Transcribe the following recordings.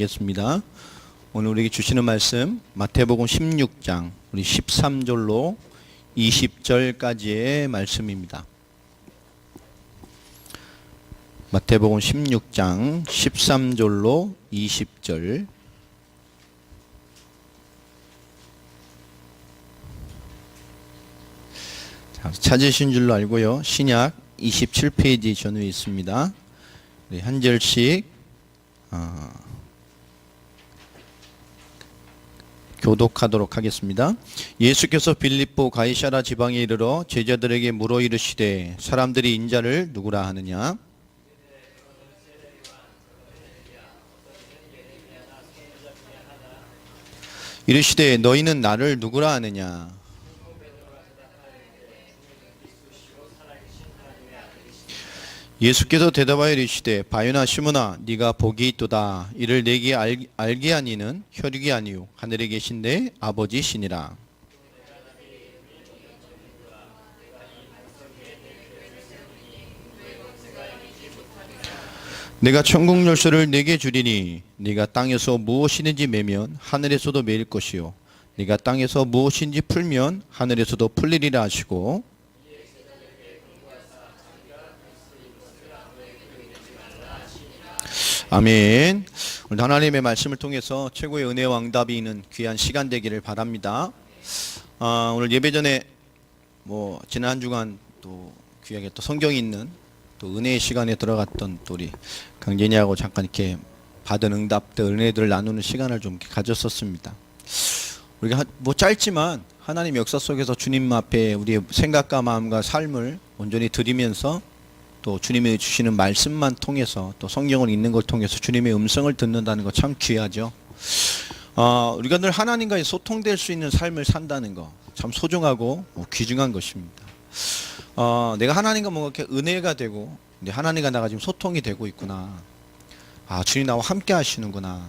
하겠습니다. 오늘 우리에게 주시는 말씀 마태복음 16장 우리 13절로 20절까지의 말씀입니다. 마태복음 16장 13절로 20절. 찾으신 줄로 알고요. 신약 27페이지 전후에 있습니다. 우리 한 절씩 교독하도록 하겠습니다. 예수께서 빌립보 가이사랴 지방에 이르러 제자들에게 물어 이르시되 사람들이 인자를 누구라 하느냐? 이르시되 너희는 나를 누구라 하느냐? 예수께서 대답하여 이르시되 바요나 시몬아 네가 복이 있도다. 이를 내게 알게 하니는 혈육이 아니요 하늘에 계신데 아버지시니라. 내가 천국 열쇠를 네게 주리니 네가 땅에서 무엇이든지 매면 하늘에서도 매일 것이요 네가 땅에서 무엇인지 풀면 하늘에서도 풀리리라 하시고, 아멘. 오늘 하나님의 말씀을 통해서 최고의 은혜와 응답이 있는 귀한 시간 되기를 바랍니다. 오늘 예배 전에 지난 한 주간 또 귀하게 또 성경이 있는 또 은혜의 시간에 들어갔던 또 우리 강진이하고 잠깐 이렇게 받은 응답들, 은혜들을 나누는 시간을 좀 가졌었습니다. 우리가 짧지만 하나님 역사 속에서 주님 앞에 우리의 생각과 마음과 삶을 온전히 드리면서 또 주님이 주시는 말씀만 통해서 또 성경을 읽는 걸 통해서 주님의 음성을 듣는다는 거 참 귀하죠. 우리가 늘 하나님과의 소통될 수 있는 삶을 산다는 거 참 소중하고 귀중한 것입니다. 내가 하나님과 뭔가 이렇게 은혜가 되고 하나님과 나가 지금 소통이 되고 있구나. 주님 나와 함께 하시는구나.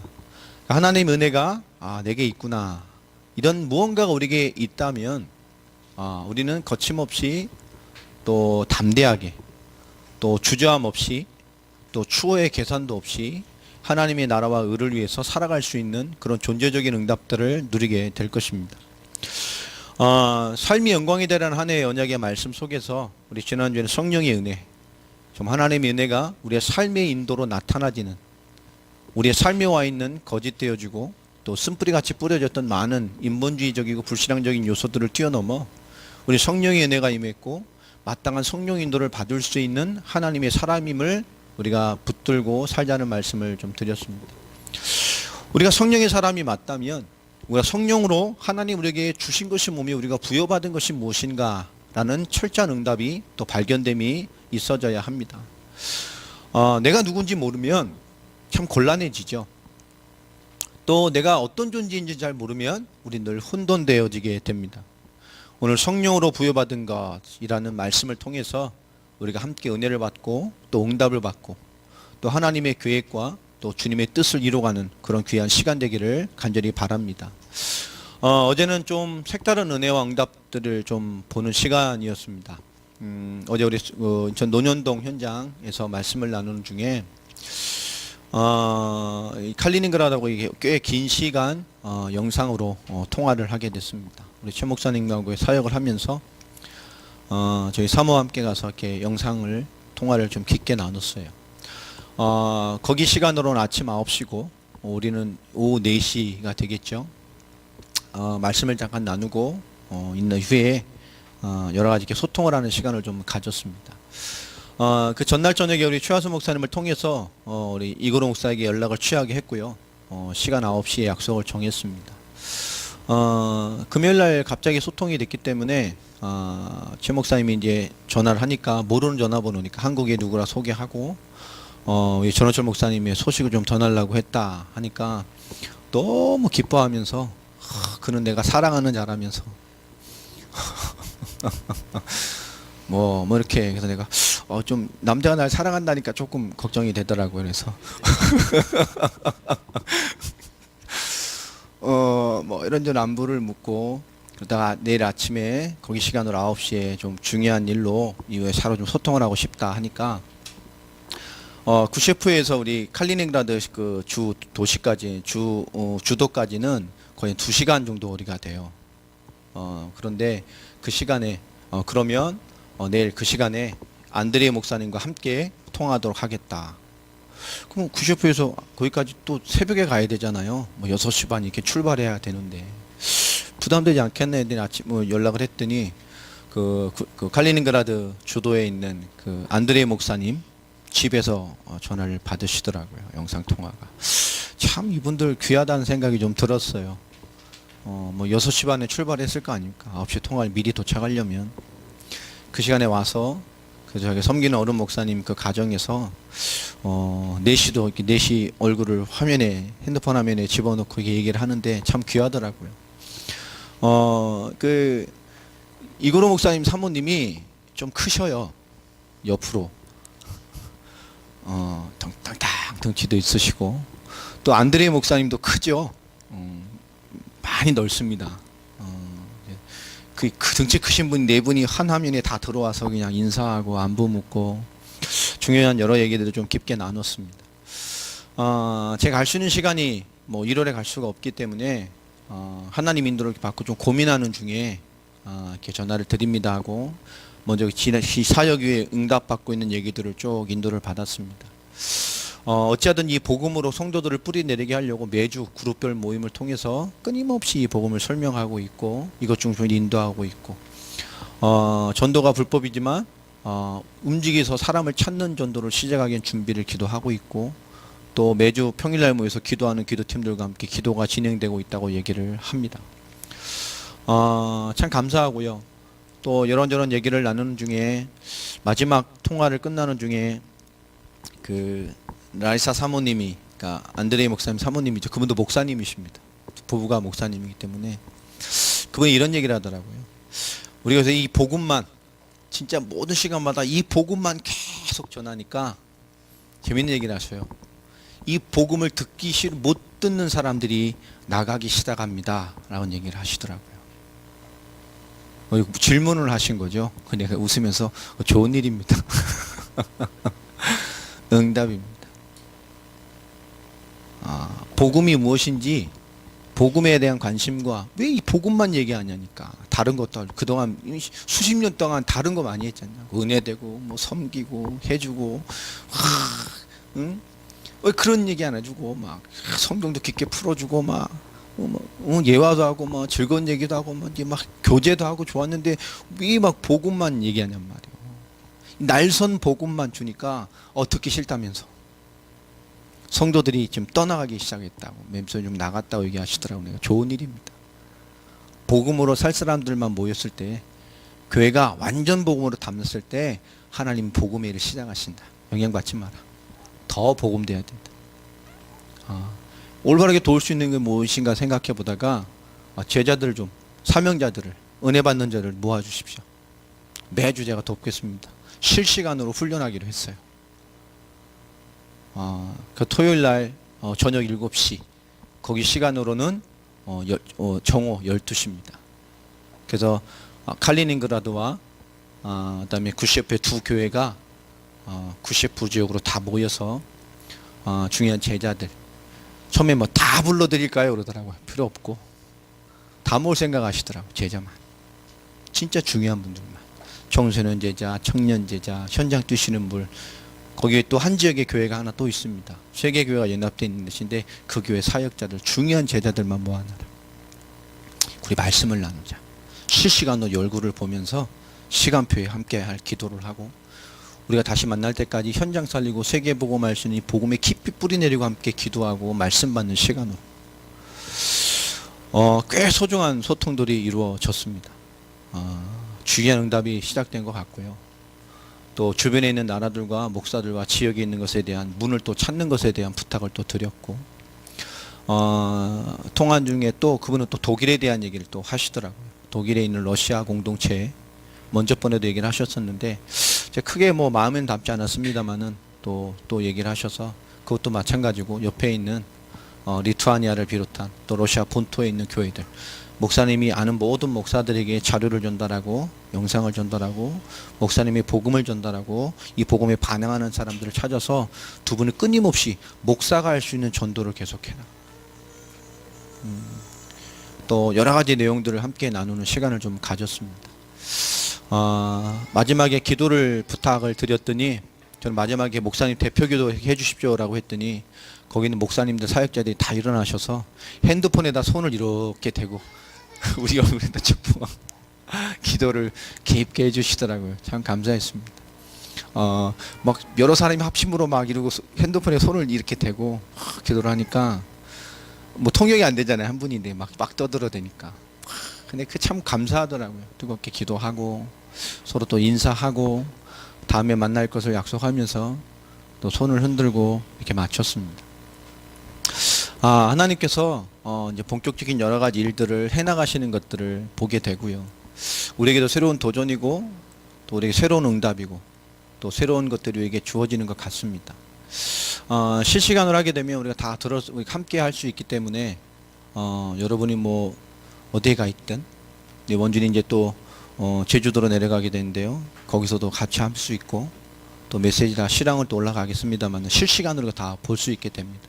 하나님의 은혜가 내게 있구나. 이런 무언가가 우리에게 있다면 우리는 거침없이 또 담대하게 또 주저함 없이 또 추호의 계산도 없이 하나님의 나라와 의를 위해서 살아갈 수 있는 그런 존재적인 응답들을 누리게 될 것입니다. 삶이 영광이 되라는 한 해의 언약의 말씀 속에서 우리 지난주에는 성령의 은혜, 좀 하나님의 은혜가 우리의 삶의 인도로 나타나지는, 우리의 삶에 와 있는 거짓되어지고 또 쓴뿌리같이 뿌려졌던 많은 인본주의적이고 불신앙적인 요소들을 뛰어넘어 우리 성령의 은혜가 임했고 마땅한 성령 인도를 받을 수 있는 하나님의 사람임을 우리가 붙들고 살자는 말씀을 좀 드렸습니다. 우리가 성령의 사람이 맞다면 우리가 성령으로 하나님 우리에게 주신 것이 뭐며 우리가 부여받은 것이 무엇인가 라는 철저한 응답이 또 발견됨이 있어져야 합니다. 내가 누군지 모르면 참 곤란해지죠. 또 내가 어떤 존재인지 잘 모르면 우리 늘 혼돈되어지게 됩니다. 오늘 성령으로 부여받은 것이라는 말씀을 통해서 우리가 함께 은혜를 받고 또 응답을 받고 또 하나님의 계획과 또 주님의 뜻을 이루어가는 그런 귀한 시간 되기를 간절히 바랍니다. 어제는 좀 색다른 은혜와 응답들을 좀 보는 시간이었습니다. 어제 우리 인천 논현동 현장에서 말씀을 나누는 중에 칼리닝그라드하고 꽤 긴 시간 영상으로 통화를 하게 됐습니다. 우리 최 목사님하고 사역을 하면서 저희 사모와 함께 가서 이렇게 영상을 통화를 좀 깊게 나눴어요. 거기 시간으로는 아침 9시고 우리는 오후 4시가 되겠죠. 말씀을 잠깐 나누고 있는 후에 여러 가지 이렇게 소통을 하는 시간을 좀 가졌습니다. 그 전날 저녁에 우리 최하수 목사님을 통해서 우리 이고로 목사에게 연락을 취하게 했고요. 시간 9시에 약속을 정했습니다. 금요일날 갑자기 소통이 됐기 때문에 최 목사님이 이제 전화를 하니까 모르는 전화번호니까 한국에 누구라 소개하고 전원철 목사님의 소식을 좀 전하려고 했다 하니까 너무 기뻐하면서 그는 내가 사랑하는 자라면서 이렇게 그래서 내가 좀 남자가 날 사랑한다니까 조금 걱정이 되더라고요. 그래서 이런저런 안부를 묻고 그러다가 내일 아침에 거기 시간으로 9시에 좀 중요한 일로 이후에 서로 좀 소통을 하고 싶다 하니까 구셰프에서 우리 칼리닝그라드 그 주 도시까지 주도까지는 거의 2시간 정도 거리가 돼요. 그런데 그 시간에 그러면 내일 그 시간에 안드레 목사님과 함께 통화하도록 하겠다. 그럼 구셰프에서 거기까지 또 새벽에 가야 되잖아요. 뭐 6시 반 이렇게 출발해야 되는데 부담되지 않겠네 했더니 아침 연락을 했더니 그 칼리닝그라드 주도에 있는 그 안드레 목사님 집에서 전화를 받으시더라고요. 영상 통화가. 참 이분들 귀하다는 생각이 좀 들었어요. 뭐 6시 반에 출발했을 거 아닙니까? 9시 통화를 미리 도착하려면 그 시간에 와서 그 저기 섬기는 어른 목사님 그 가정에서 4시도 이렇게 4시 얼굴을 화면에 핸드폰 화면에 집어넣고 이렇게 얘기를 하는데 참 귀하더라고요. 그 이고로 목사님 사모님이 좀 크셔요. 옆으로. 땅땅 덩치도 있으시고 또 안드레 목사님도 크죠. 많이 넓습니다. 그 덩치 크신 분 4분이 한 화면에 다 들어와서 그냥 인사하고 안부 묻고 중요한 여러 얘기들을 좀 깊게 나눴습니다. 제가 갈 수 있는 시간이 뭐 1월에 갈 수가 없기 때문에 하나님 인도를 받고 좀 고민하는 중에 이렇게 전화를 드립니다 하고 먼저 이 사역위에 응답받고 있는 얘기들을 쭉 인도를 받았습니다. 어찌하든 이 복음으로 성도들을 뿌리내리게 하려고 매주 그룹별 모임을 통해서 끊임없이 이 복음을 설명하고 있고 이것 중심으로 인도하고 있고 전도가 불법이지만 움직여서 사람을 찾는 전도를 시작하기 위한 준비를 기도하고 있고 또 매주 평일날 모여서 기도하는 기도팀들과 함께 기도가 진행되고 있다고 얘기를 합니다. 참 감사하고요. 또 이런저런 얘기를 나누는 중에 마지막 통화를 끝나는 중에 그 라이사 사모님이 그러니까 안드레이 목사님 사모님이죠. 그분도 목사님이십니다. 부부가 목사님이기 때문에 그분이 이런 얘기를 하더라고요. 우리가 그래서 이 복음만 진짜 모든 시간마다 이 복음만 계속 전하니까 재밌는 얘기를 하셔요. 이 복음을 듣기 싫어 못 듣는 사람들이 나가기 시작합니다 라는 얘기를 하시더라고요. 질문을 하신 거죠. 내가 웃으면서 좋은 일입니다. 응답입니다. 복음이 무엇인지 복음에 대한 관심과 왜 이 복음만 얘기하냐니까 다른 것도 그동안 수십 년 동안 다른 거 많이 했잖아요. 은혜되고 뭐 섬기고 해주고 응? 왜 그런 얘기 안 해주고 막 성경도 깊게 풀어주고 막 예화도 하고 막 즐거운 얘기도 하고 막 교제도 하고 좋았는데 왜 막 복음만 얘기하냔 말이에요. 날선 복음만 주니까 듣기 싫다면서 성도들이 지금 떠나가기 시작했다고 맴소리 좀 나갔다고 얘기하시더라고요. 내가 좋은 일입니다. 복음으로 살 사람들만 모였을 때 교회가 완전 복음으로 담았을 때 하나님 복음의 일을 시작하신다. 영향받지 마라. 더 복음돼야 된다. 올바르게 도울 수 있는 게 무엇인가 생각해 보다가 제자들을 좀 사명자들을 은혜 받는 자를 모아주십시오. 매주 제가 돕겠습니다. 실시간으로 훈련하기로 했어요. 그 토요일 날 저녁 7시 거기 시간으로는 정오 12시입니다. 그래서 칼리닝그라드와 그다음에 구셰프의 두 교회가 구셰프 지역으로 다 모여서 중요한 제자들 처음에 뭐 다 불러드릴까요? 그러더라고요. 필요 없고 다 모을 생각 하시더라고요. 제자만 진짜 중요한 분들만 청소년 제자, 청년 제자, 현장 뛰시는 분 거기에 또 한 지역의 교회가 하나 또 있습니다. 세 개 교회가 연합되어 있는 것인데 그 교회 사역자들 중요한 제자들만 모아놔라. 우리 말씀을 나누자. 실시간으로 얼굴을 보면서 시간표에 함께 할 기도를 하고 우리가 다시 만날 때까지 현장 살리고 세계복음할 수 있는 복음에 깊이 뿌리내리고 함께 기도하고 말씀 받는 시간으로 꽤 소중한 소통들이 이루어졌습니다. 주기한 응답이 시작된 것 같고요. 또 주변에 있는 나라들과 목사들과 지역에 있는 것에 대한 문을 또 찾는 것에 대한 부탁을 또 드렸고 통화 중에 또 그분은 또 독일에 대한 얘기를 또 하시더라고요. 독일에 있는 러시아 공동체에 먼저 번에도 얘기를 하셨었는데 제가 크게 뭐 마음에는 담지 않았습니다만은 또 얘기를 하셔서 그것도 마찬가지고 옆에 있는 리투아니아를 비롯한 또 러시아 본토에 있는 교회들 목사님이 아는 모든 목사들에게 자료를 전달하고 영상을 전달하고 목사님의 복음을 전달하고 이 복음에 반응하는 사람들을 찾아서 두 분은 끊임없이 목사가 할 수 있는 전도를 계속해라. 또 여러 가지 내용들을 함께 나누는 시간을 좀 가졌습니다. 마지막에 기도를 부탁을 드렸더니 저는 마지막에 목사님 대표기도 해주십시오라고 했더니 거기는 목사님들 사역자들이 다 일어나셔서 핸드폰에다 손을 이렇게 대고 우리 얼굴에다 쭉 기도를 깊게 해주시더라고요. 참 감사했습니다. 막 여러 사람이 합심으로 막 이러고 핸드폰에 손을 이렇게 대고 기도를 하니까 뭐 통역이 안 되잖아요. 한 분인데 막 떠들어대니까. 근데 그 참 감사하더라고요. 뜨겁게 기도하고 서로 또 인사하고 다음에 만날 것을 약속하면서 또 손을 흔들고 이렇게 마쳤습니다. 하나님께서 이제 본격적인 여러 가지 일들을 해나가시는 것들을 보게 되고요. 우리에게도 새로운 도전이고 또 우리에게 새로운 응답이고 또 새로운 것들이 우리에게 주어지는 것 같습니다. 실시간으로 하게 되면 우리가 다 함께 할 수 있기 때문에 여러분이 뭐 어디에 가 있든 원준이 이제 또 제주도로 내려가게 되는데요. 거기서도 같이 할 수 있고 또 메시지가 실황을 또 올라가겠습니다만 실시간으로 다 볼 수 있게 됩니다.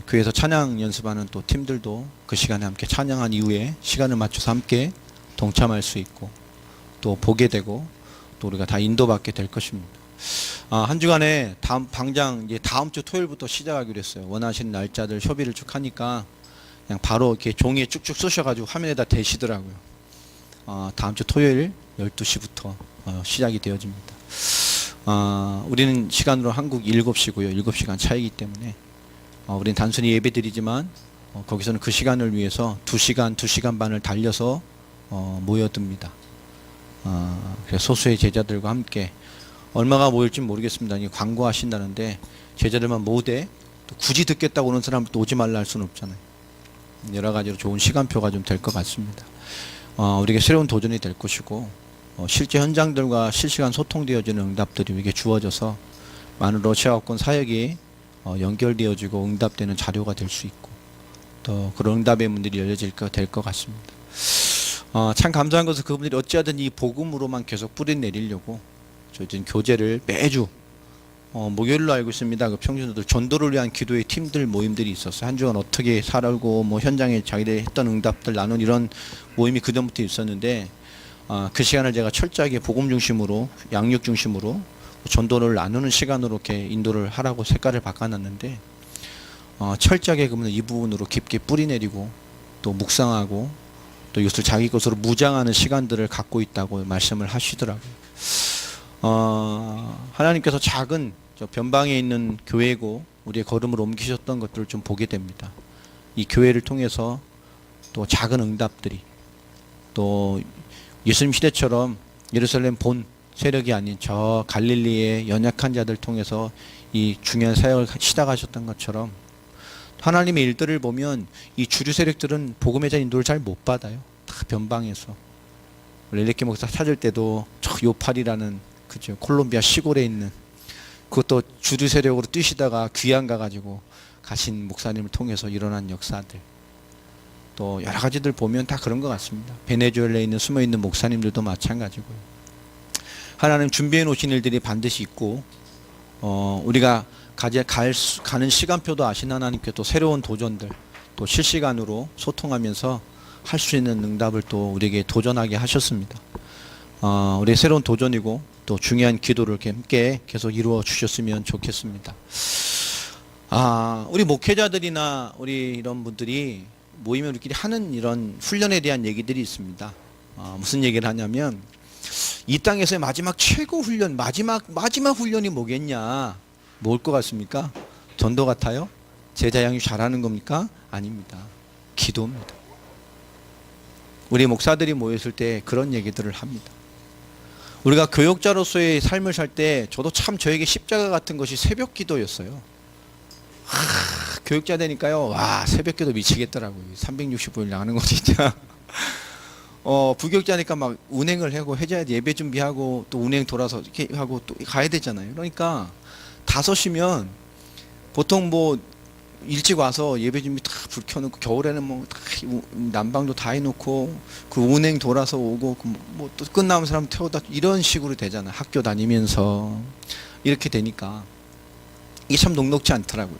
교회에서 찬양 연습하는 또 팀들도 그 시간에 함께 찬양한 이후에 시간을 맞춰서 함께 동참할 수 있고 또 보게 되고 또 우리가 다 인도받게 될 것입니다. 한 주간에 당장 이제 다음 주 토요일부터 시작하기로 했어요. 원하시는 날짜들 협의를 쭉 하니까 그냥 바로 이렇게 종이에 쭉쭉 쓰셔가지고 화면에다 대시더라고요. 다음 주 토요일 12시부터 시작이 되어집니다. 우리는 시간으로 한국 7시고요. 7시간 차이기 때문에 우리는 단순히 예배 드리지만 거기서는 그 시간을 위해서 2시간, 2시간 반을 달려서 모여듭니다. 그래서 소수의 제자들과 함께 얼마가 모일지 모르겠습니다. 광고하신다는데 제자들만 모으되 또 굳이 듣겠다고 오는 사람도 오지 말라 할 수는 없잖아요. 여러 가지로 좋은 시간표가 좀 될 것 같습니다. 우리에게 새로운 도전이 될 것이고 실제 현장들과 실시간 소통되어지는 응답들이 우리에게 주어져서 많은 러시아어권 사역이 연결되어지고 응답되는 자료가 될 수 있고 또 그런 응답의 문들이 열려질 될 것 같습니다. 참 감사한 것은 그분들이 어찌하든 이 복음으로만 계속 뿌리내리려고 저희는 교제를 매주 목요일로 알고 있습니다. 그 평신도들 전도를 위한 기도의 팀들 모임들이 있었어요. 한 주간 어떻게 살고 뭐 현장에 자기들이 했던 응답들 나눈 이런 모임이 그전부터 있었는데 그 시간을 제가 철저하게 복음 중심으로 양육 중심으로 전도를 나누는 시간으로 이렇게 인도를 하라고 색깔을 바꿔놨는데 철저하게 그러면 이 부분으로 깊게 뿌리내리고 또 묵상하고 또 이것을 자기 것으로 무장하는 시간들을 갖고 있다고 말씀을 하시더라고요. 하나님께서 작은 저 변방에 있는 교회고 우리의 걸음을 옮기셨던 것들을 좀 보게 됩니다. 이 교회를 통해서 또 작은 응답들이 또 예수님 시대처럼 예루살렘 본 세력이 아닌 저 갈릴리의 연약한 자들 통해서 이 중요한 사역을 시작하셨던 것처럼 하나님의 일들을 보면 이 주류 세력들은 복음의 자 인도를 잘 못 받아요. 다 변방에서. 렐레키 목사 찾을 때도 저 요팔이라는 그죠 콜롬비아 시골에 있는 그것도 주류 세력으로 뛰시다가 귀양 가가지고 가신 목사님을 통해서 일어난 역사들 또 여러 가지들 보면 다 그런 것 같습니다. 베네수엘라에 있는 숨어있는 목사님들도 마찬가지고요. 하나님 준비해 놓으신 일들이 반드시 있고 우리가 가는 시간표도 아신 하나님께 또 새로운 도전들 또 실시간으로 소통하면서 할 수 있는 응답을 또 우리에게 도전하게 하셨습니다. 우리의 새로운 도전이고 또 중요한 기도를 함께 계속 이루어 주셨으면 좋겠습니다. 우리 목회자들이나 우리 이런 분들이 모이면 우리끼리 하는 이런 훈련에 대한 얘기들이 있습니다. 무슨 얘기를 하냐면 이 땅에서의 마지막 최고 훈련, 마지막 훈련이 뭐겠냐? 뭘 것 같습니까? 전도 같아요? 제자 양육 잘하는 겁니까? 아닙니다. 기도입니다. 우리 목사들이 모였을 때 그런 얘기들을 합니다. 우리가 교역자로서의 삶을 살 때 저도 참 저에게 십자가 같은 것이 새벽 기도였어요. 교역자 되니까요. 와, 새벽 기도 미치겠더라고요. 365일 나가는 거 진짜. 부교역자니까 막 운행을 하고 해줘야 예배 준비하고 또 운행 돌아서 이렇게 하고 또 가야 되잖아요. 그러니까 5시면 보통 뭐 일찍 와서 예배 준비 다 불 켜놓고, 겨울에는 뭐 다 난방도 다 해놓고, 그 운행 돌아서 오고, 뭐 또 끝나면 사람 태워다, 이런 식으로 되잖아. 학교 다니면서. 이렇게 되니까 이게 참 녹록지 않더라고요.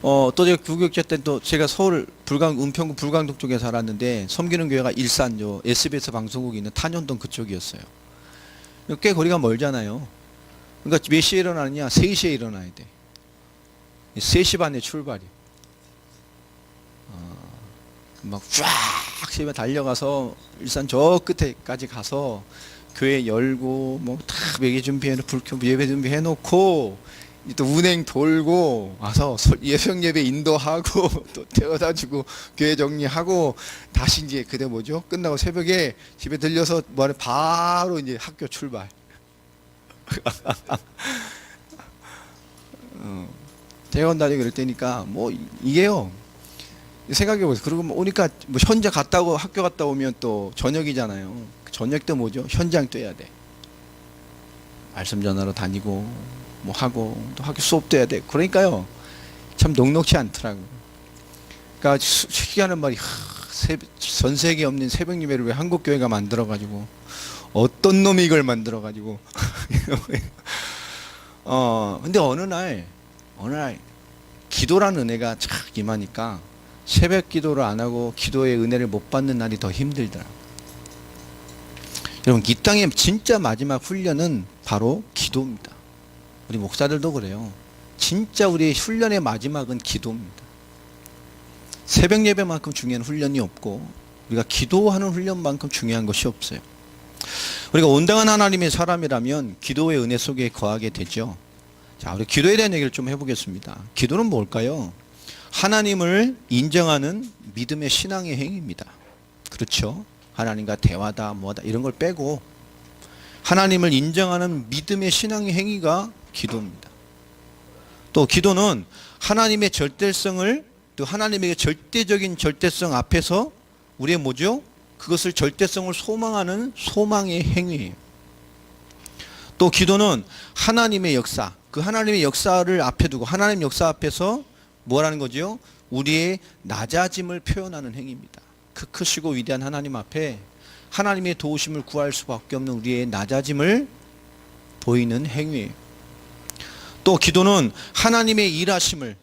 또 제가 교육자 때 또 제가 서울 은평구 불광동 쪽에 살았는데, 섬기는 교회가 일산 SBS 방송국이 있는 탄현동 그쪽이었어요. 꽤 거리가 멀잖아요. 그러니까 몇 시에 일어나느냐? 3시에 일어나야 돼. 3시 반에 출발이. 막 쫙 새벽에 달려가서 일산 저 끝에까지 가서 교회 열고 뭐 다 예배 준비해놓고, 예배 준비해놓고, 또 운행 돌고 와서 예성 예배 인도하고 또 태워다 주고 교회 정리하고 다시 이제 그때 뭐죠? 끝나고 새벽에 집에 들려서 뭐하래 바로 이제 학교 출발. 대원 다니고 그럴 때니까 뭐 이게요. 생각해보세요. 그리고 뭐 오니까 뭐 현장 갔다 오고 학교 갔다 오면 또 저녁이잖아요. 저녁 때 뭐죠? 현장 뛰어야 돼. 말씀 전하러 다니고 뭐 하고 또 학교 수업도 해야 돼. 그러니까요. 참 녹록지 않더라고요. 그러니까 희귀하는 말이 전 세계에 없는 새벽 예배를 왜 한국 교회가 만들어 가지고 어떤 놈이 이걸 만들어 가지고 근데 어느 날 기도라는 은혜가 착 임하니까 새벽 기도를 안 하고 기도의 은혜를 못 받는 날이 더 힘들더라고요. 여러분, 이 땅의 진짜 마지막 훈련은 바로 기도입니다. 우리 목사들도 그래요. 진짜 우리의 훈련의 마지막은 기도입니다. 새벽 예배만큼 중요한 훈련이 없고 우리가 기도하는 훈련만큼 중요한 것이 없어요. 우리가 온당한 하나님의 사람이라면 기도의 은혜 속에 거하게 되죠. 자, 우리 기도에 대한 얘기를 좀 해보겠습니다. 기도는 뭘까요? 하나님을 인정하는 믿음의 신앙의 행위입니다. 그렇죠? 하나님과 대화다 뭐다 이런 걸 빼고 하나님을 인정하는 믿음의 신앙의 행위가 기도입니다. 또 기도는 하나님의 절대성을, 또 하나님의 절대적인 절대성 앞에서 우리의 뭐죠? 그것을 절대성을 소망하는 소망의 행위예요. 또 기도는 하나님의 역사, 그 하나님의 역사를 앞에 두고 하나님 역사 앞에서 뭐라는 거죠? 우리의 낮아짐을 표현하는 행위입니다. 그 크시고 위대한 하나님 앞에 하나님의 도우심을 구할 수밖에 없는 우리의 낮아짐을 보이는 행위예요. 또 기도는 하나님의 일하심을,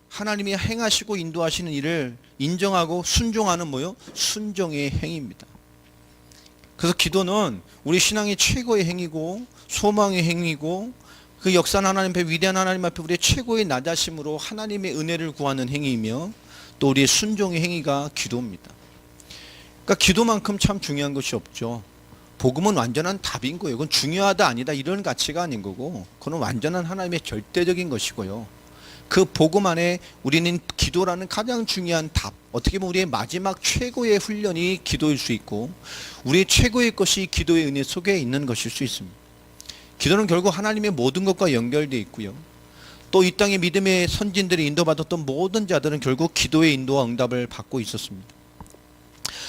하나님이 행하시고 인도하시는 일을 인정하고 순종하는 뭐요? 순종의 행위입니다. 그래서 기도는 우리 신앙의 최고의 행위고 소망의 행위고 그 역사는 하나님 앞에, 위대한 하나님 앞에 우리의 최고의 낮아심으로 하나님의 은혜를 구하는 행위이며 또 우리의 순종의 행위가 기도입니다. 그러니까 기도만큼 참 중요한 것이 없죠. 복음은 완전한 답인 거예요. 그건 중요하다 아니다 이런 가치가 아닌 거고, 그건 완전한 하나님의 절대적인 것이고요. 그 복음 안에 우리는 기도라는 가장 중요한 답, 어떻게 보면 우리의 마지막 최고의 훈련이 기도일 수 있고 우리의 최고의 것이 기도의 은혜 속에 있는 것일 수 있습니다. 기도는 결국 하나님의 모든 것과 연결되어 있고요. 또 이 땅의 믿음의 선진들이 인도받았던 모든 자들은 결국 기도의 인도와 응답을 받고 있었습니다.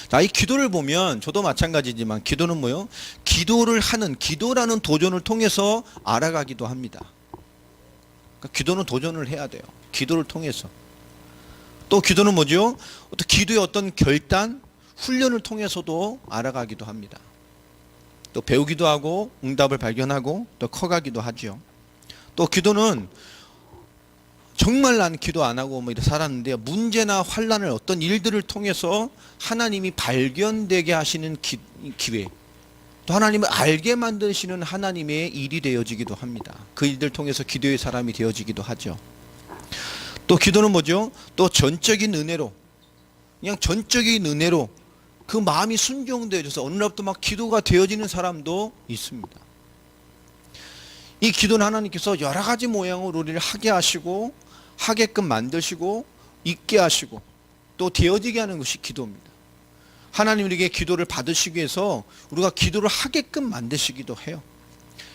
자, 이 기도를 보면 저도 마찬가지지만 기도는 뭐요? 기도를 하는, 기도라는 도전을 통해서 알아가기도 합니다. 그러니까 기도는 도전을 해야 돼요. 기도를 통해서. 또 기도는 뭐죠? 어떤 기도의 어떤 결단, 훈련을 통해서도 알아가기도 합니다. 또 배우기도 하고 응답을 발견하고 또 커가기도 하죠. 또 기도는 정말 나는 기도 안 하고 뭐 이렇게 살았는데 문제나 환난을 어떤 일들을 통해서 하나님이 발견되게 하시는 기회, 또 하나님을 알게 만드시는 하나님의 일이 되어지기도 합니다. 그 일들 통해서 기도의 사람이 되어지기도 하죠. 또 기도는 뭐죠? 또 전적인 은혜로, 그냥 전적인 은혜로 그 마음이 순종되어져서 어느 날부터 막 기도가 되어지는 사람도 있습니다. 이 기도는 하나님께서 여러 가지 모양으로 우리를 하게 하시고 하게끔 만드시고 있게 하시고 또 되어지게 하는 것이 기도입니다. 하나님 우리에게 기도를 받으시기 위해서 우리가 기도를 하게끔 만드시기도 해요.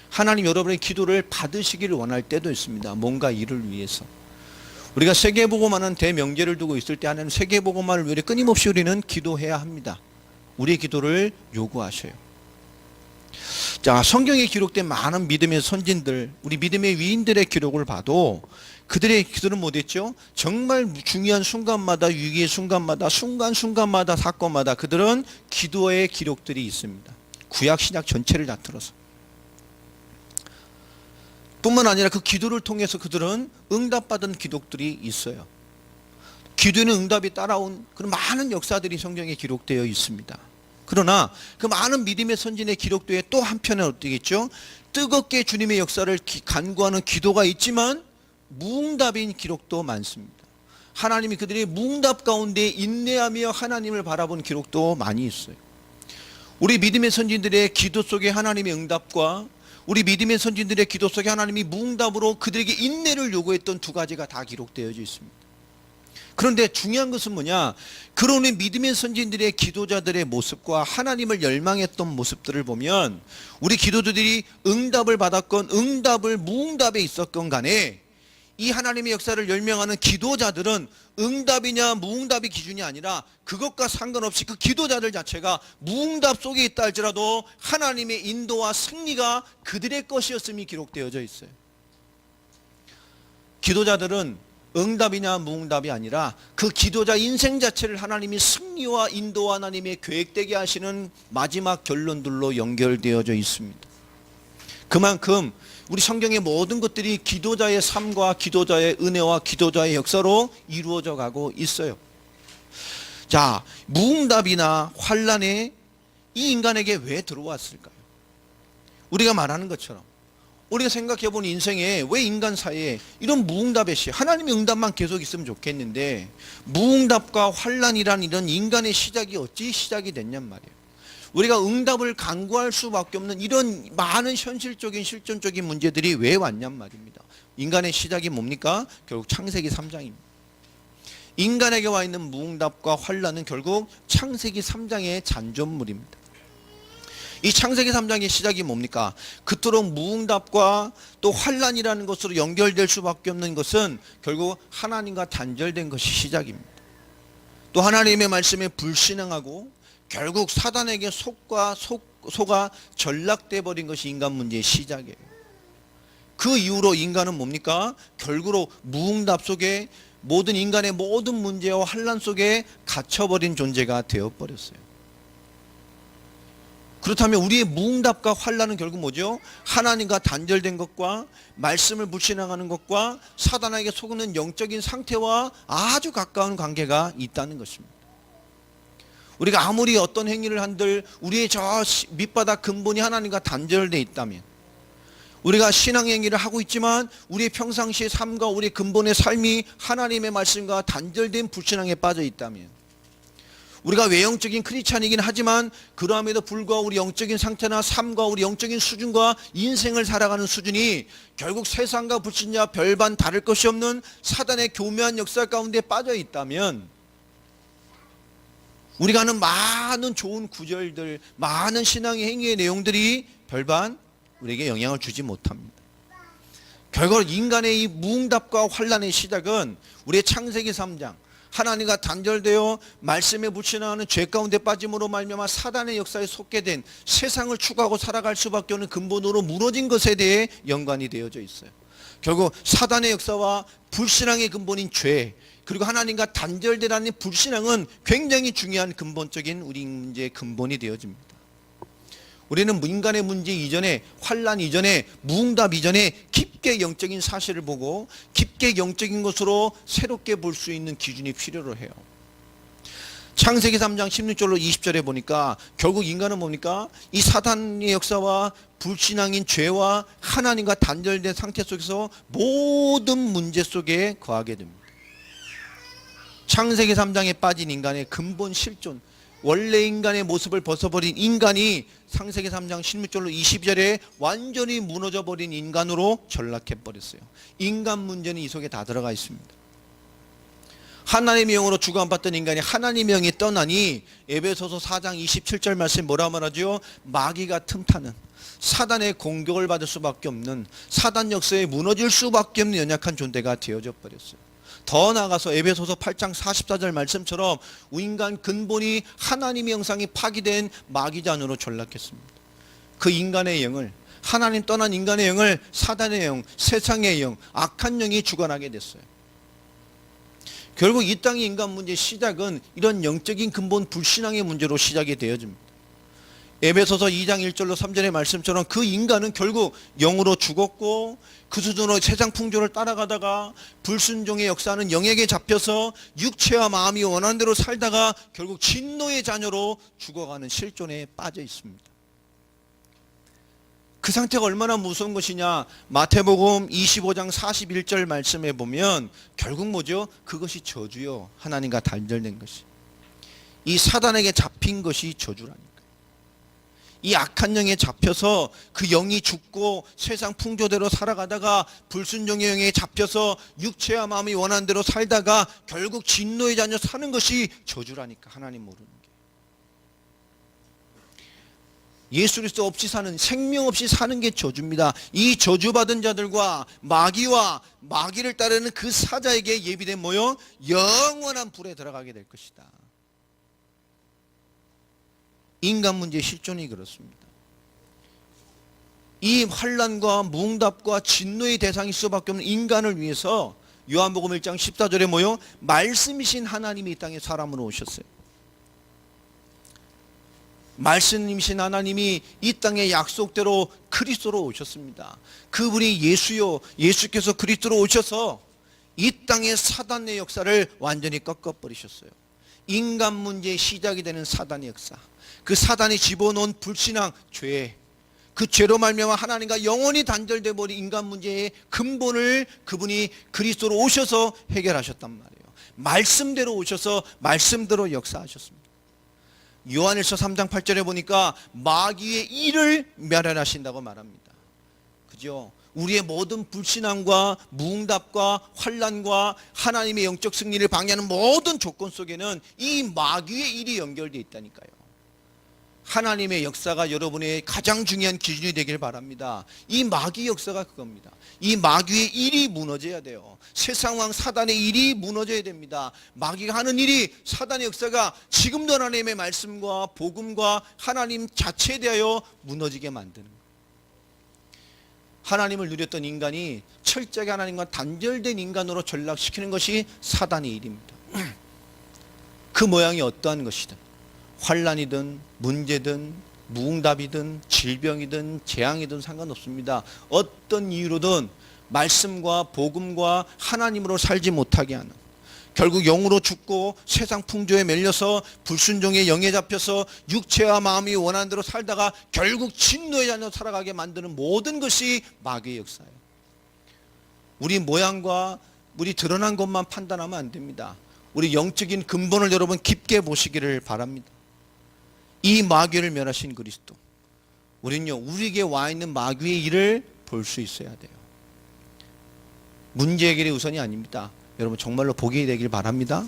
하나님 여러분의 기도를 받으시기를 원할 때도 있습니다. 뭔가 일을 위해서. 우리가 세계복음화는 대명제를 두고 있을 때 하나님 세계복음화를 위해 끊임없이 우리는 기도해야 합니다. 우리의 기도를 요구하셔요. 자, 성경에 기록된 많은 믿음의 선진들, 우리 믿음의 위인들의 기록을 봐도 그들은 못했죠. 정말 중요한 순간마다, 위기의 순간마다, 순간순간마다, 사건마다 그들은 기도의 기록들이 있습니다. 구약 신약 전체를 다 틀어서. 뿐만 아니라 그 기도를 통해서 그들은 응답받은 기록들이 있어요. 기도는 응답이 따라온 그런 많은 역사들이 성경에 기록되어 있습니다. 그러나 그 많은 믿음의 선진의 기록도에 또 한편에 어떻겠죠? 뜨겁게 주님의 역사를 간구하는 기도가 있지만 무응답인 기록도 많습니다. 하나님이 그들의 무응답 가운데 인내하며 하나님을 바라본 기록도 많이 있어요. 우리 믿음의 선진들의 기도 속에 하나님의 응답과 우리 믿음의 선진들의 기도 속에 하나님이 무응답으로 그들에게 인내를 요구했던 두 가지가 다 기록되어져 있습니다. 그런데 중요한 것은 뭐냐? 그런 믿음의 선진들의 기도자들의 모습과 하나님을 열망했던 모습들을 보면 우리 기도자들이 응답을 받았건 응답을 무응답에 있었건 간에 이 하나님의 역사를 열명하는 기도자들은 응답이냐 무응답이 기준이 아니라 그것과 상관없이 그 기도자들 자체가 무응답 속에 있다 할지라도 하나님의 인도와 승리가 그들의 것이었음이 기록되어져 있어요. 기도자들은 응답이냐 무응답이 아니라 그 기도자 인생 자체를 하나님이 승리와 인도와 하나님의 계획되게 하시는 마지막 결론들로 연결되어져 있습니다. 그만큼 우리 성경의 모든 것들이 기도자의 삶과 기도자의 은혜와 기도자의 역사로 이루어져 가고 있어요. 자, 무응답이나 환난에 이 인간에게 왜 들어왔을까요? 우리가 말하는 것처럼 우리가 생각해보는 인생에 왜 인간 사이에 이런 무응답의 시, 하나님의 응답만 계속 있으면 좋겠는데 무응답과 환난이란 이런 인간의 시작이 어찌 시작이 됐냔 말이에요. 우리가 응답을 간구할 수밖에 없는 이런 많은 현실적인 실존적인 문제들이 왜 왔냔 말입니다. 인간의 시작이 뭡니까? 결국 창세기 3장입니다. 인간에게 와 있는 무응답과 환난은 결국 창세기 3장의 잔존물입니다. 이 창세기 3장의 시작이 뭡니까? 그토록 무응답과 또 환난이라는 것으로 연결될 수밖에 없는 것은 결국 하나님과 단절된 것이 시작입니다. 또 하나님의 말씀에 불신앙하고 결국 사단에게 속아 전락돼 버린 것이 인간 문제의 시작이에요. 그 이후로 인간은 뭡니까? 결국으로 무응답 속에 모든 인간의 모든 문제와 환난 속에 갇혀버린 존재가 되어버렸어요. 그렇다면 우리의 무응답과 환난은 결국 뭐죠? 하나님과 단절된 것과 말씀을 불신앙하는 것과 사단에게 속는 영적인 상태와 아주 가까운 관계가 있다는 것입니다. 우리가 아무리 어떤 행위를 한들 우리의 저 밑바닥 근본이 하나님과 단절되어 있다면, 우리가 신앙 행위를 하고 있지만 우리의 평상시의 삶과 우리의 근본의 삶이 하나님의 말씀과 단절된 불신앙에 빠져 있다면, 우리가 외형적인 크리스찬이긴 하지만 그러함에도 불구하고 우리 영적인 상태나 삶과 우리 영적인 수준과 인생을 살아가는 수준이 결국 세상과 불신자 별반 다를 것이 없는 사단의 교묘한 역사 가운데 빠져 있다면, 우리가 하는 많은 좋은 구절들, 많은 신앙의 행위의 내용들이 별반 우리에게 영향을 주지 못합니다. 결국 인간의 이 무응답과 환난의 시작은 우리의 창세기 3장, 하나님과 단절되어 말씀에 불신하는 죄 가운데 빠짐으로 말미암아 사단의 역사에 속게 된 세상을 추구하고 살아갈 수밖에 없는 근본으로 무너진 것에 대해 연관이 되어져 있어요. 결국 사단의 역사와 불신앙의 근본인 죄, 그리고 하나님과 단절되라는 불신앙은 굉장히 중요한 근본적인 우리 문제의 근본이 되어집니다. 우리는 인간의 문제 이전에, 환난 이전에, 무응답 이전에 깊게 영적인 사실을 보고 깊게 영적인 것으로 새롭게 볼 수 있는 기준이 필요로 해요. 창세기 3장 16절로 20절에 보니까 결국 인간은 뭡니까? 이 사단의 역사와 불신앙인 죄와 하나님과 단절된 상태 속에서 모든 문제 속에 거하게 됩니다. 창세기 3장에 빠진 인간의 근본 실존, 원래 인간의 모습을 벗어버린 인간이 창세기 3장 16절로 20절에 완전히 무너져버린 인간으로 전락해버렸어요. 인간 문제는 이 속에 다 들어가 있습니다. 하나님의 영으로 주관받던 인간이 하나님의 영이 떠나니 에베소서 4장 27절 말씀 뭐라 말하죠? 마귀가 틈타는, 사단의 공격을 받을 수밖에 없는, 사단 역사에 무너질 수밖에 없는 연약한 존재가 되어져 버렸어요. 더 나아가서 에베소서 8장 44절 말씀처럼 인간 근본이 하나님의 형상이 파기된 마귀자 안으로 전락했습니다. 그 인간의 영을, 하나님 떠난 인간의 영을 사단의 영, 세상의 영, 악한 영이 주관하게 됐어요. 결국 이 땅의 인간 문제의 시작은 이런 영적인 근본 불신앙의 문제로 시작이 되어집니다. 에베소서 2장 1절로 3절의 말씀처럼 그 인간은 결국 영으로 죽었고 그 수준으로 세상 풍조를 따라가다가 불순종의 역사는 영에게 잡혀서 육체와 마음이 원하는 대로 살다가 결국 진노의 자녀로 죽어가는 실존에 빠져 있습니다. 그 상태가 얼마나 무서운 것이냐. 마태복음 25장 41절 말씀에 보면 결국 뭐죠? 그것이 저주요. 하나님과 단절된 것이. 이 사단에게 잡힌 것이 저주라니까. 이 악한 영에 잡혀서 그 영이 죽고 세상 풍조대로 살아가다가 불순종의 영에 잡혀서 육체와 마음이 원하는 대로 살다가 결국 진노의 자녀 사는 것이 저주라니까. 하나님 모르는 게. 예수 그리스도 없이 사는, 생명 없이 사는 게 저주입니다. 이 저주받은 자들과 마귀와 마귀를 따르는 그 사자에게 예비된 뭐요? 영원한 불에 들어가게 될 것이다. 인간 문제의 실존이 그렇습니다. 이 환난과 무응답과 진노의 대상일 수밖에 없는 인간을 위해서 요한복음 1장 14절에 뭐요? 말씀이신 하나님이 이 땅에 사람으로 오셨어요. 말씀이신 하나님이 이 땅에 약속대로 그리스도로 오셨습니다. 그분이 예수요, 예수께서 그리스도로 오셔서 이 땅의 사단의 역사를 완전히 꺾어버리셨어요. 인간 문제의 시작이 되는 사단의 역사, 그 사단이 집어넣은 불신앙, 죄, 그 죄로 말미암아 하나님과 영원히 단절돼 버린 인간 문제의 근본을 그분이 그리스도로 오셔서 해결하셨단 말이에요. 말씀대로 오셔서 말씀대로 역사하셨습니다. 요한일서 3장 8절에 보니까 마귀의 일을 멸하신다고 말합니다. 그죠? 우리의 모든 불신앙과 무응답과 환난과 하나님의 영적 승리를 방해하는 모든 조건 속에는 이 마귀의 일이 연결되어 있다니까요. 하나님의 역사가 여러분의 가장 중요한 기준이 되길 바랍니다. 이 마귀 역사가 그겁니다. 이 마귀의 일이 무너져야 돼요. 세상왕 사단의 일이 무너져야 됩니다. 마귀가 하는 일이, 사단의 역사가 지금도 하나님의 말씀과 복음과 하나님 자체에 대하여 무너지게 만드는 거예요. 하나님을 누렸던 인간이 철저하게 하나님과 단절된 인간으로 전락시키는 것이 사단의 일입니다. 그 모양이 어떠한 것이든, 환난이든 문제든 무응답이든 질병이든 재앙이든 상관없습니다. 어떤 이유로든 말씀과 복음과 하나님으로 살지 못하게 하는, 결국 영으로 죽고 세상 풍조에 밀려서 불순종의 영에 잡혀서 육체와 마음이 원하는 대로 살다가 결국 진노의 자녀 살아가게 만드는 모든 것이 마귀의 역사예요. 우리 모양과 우리 드러난 것만 판단하면 안 됩니다. 우리 영적인 근본을 여러분 깊게 보시기를 바랍니다. 이 마귀를 멸하신 그리스도, 우리는요 우리에게 와 있는 마귀의 일을 볼 수 있어야 돼요. 문제 해결이 우선이 아닙니다. 여러분 정말로 복이 되길 바랍니다.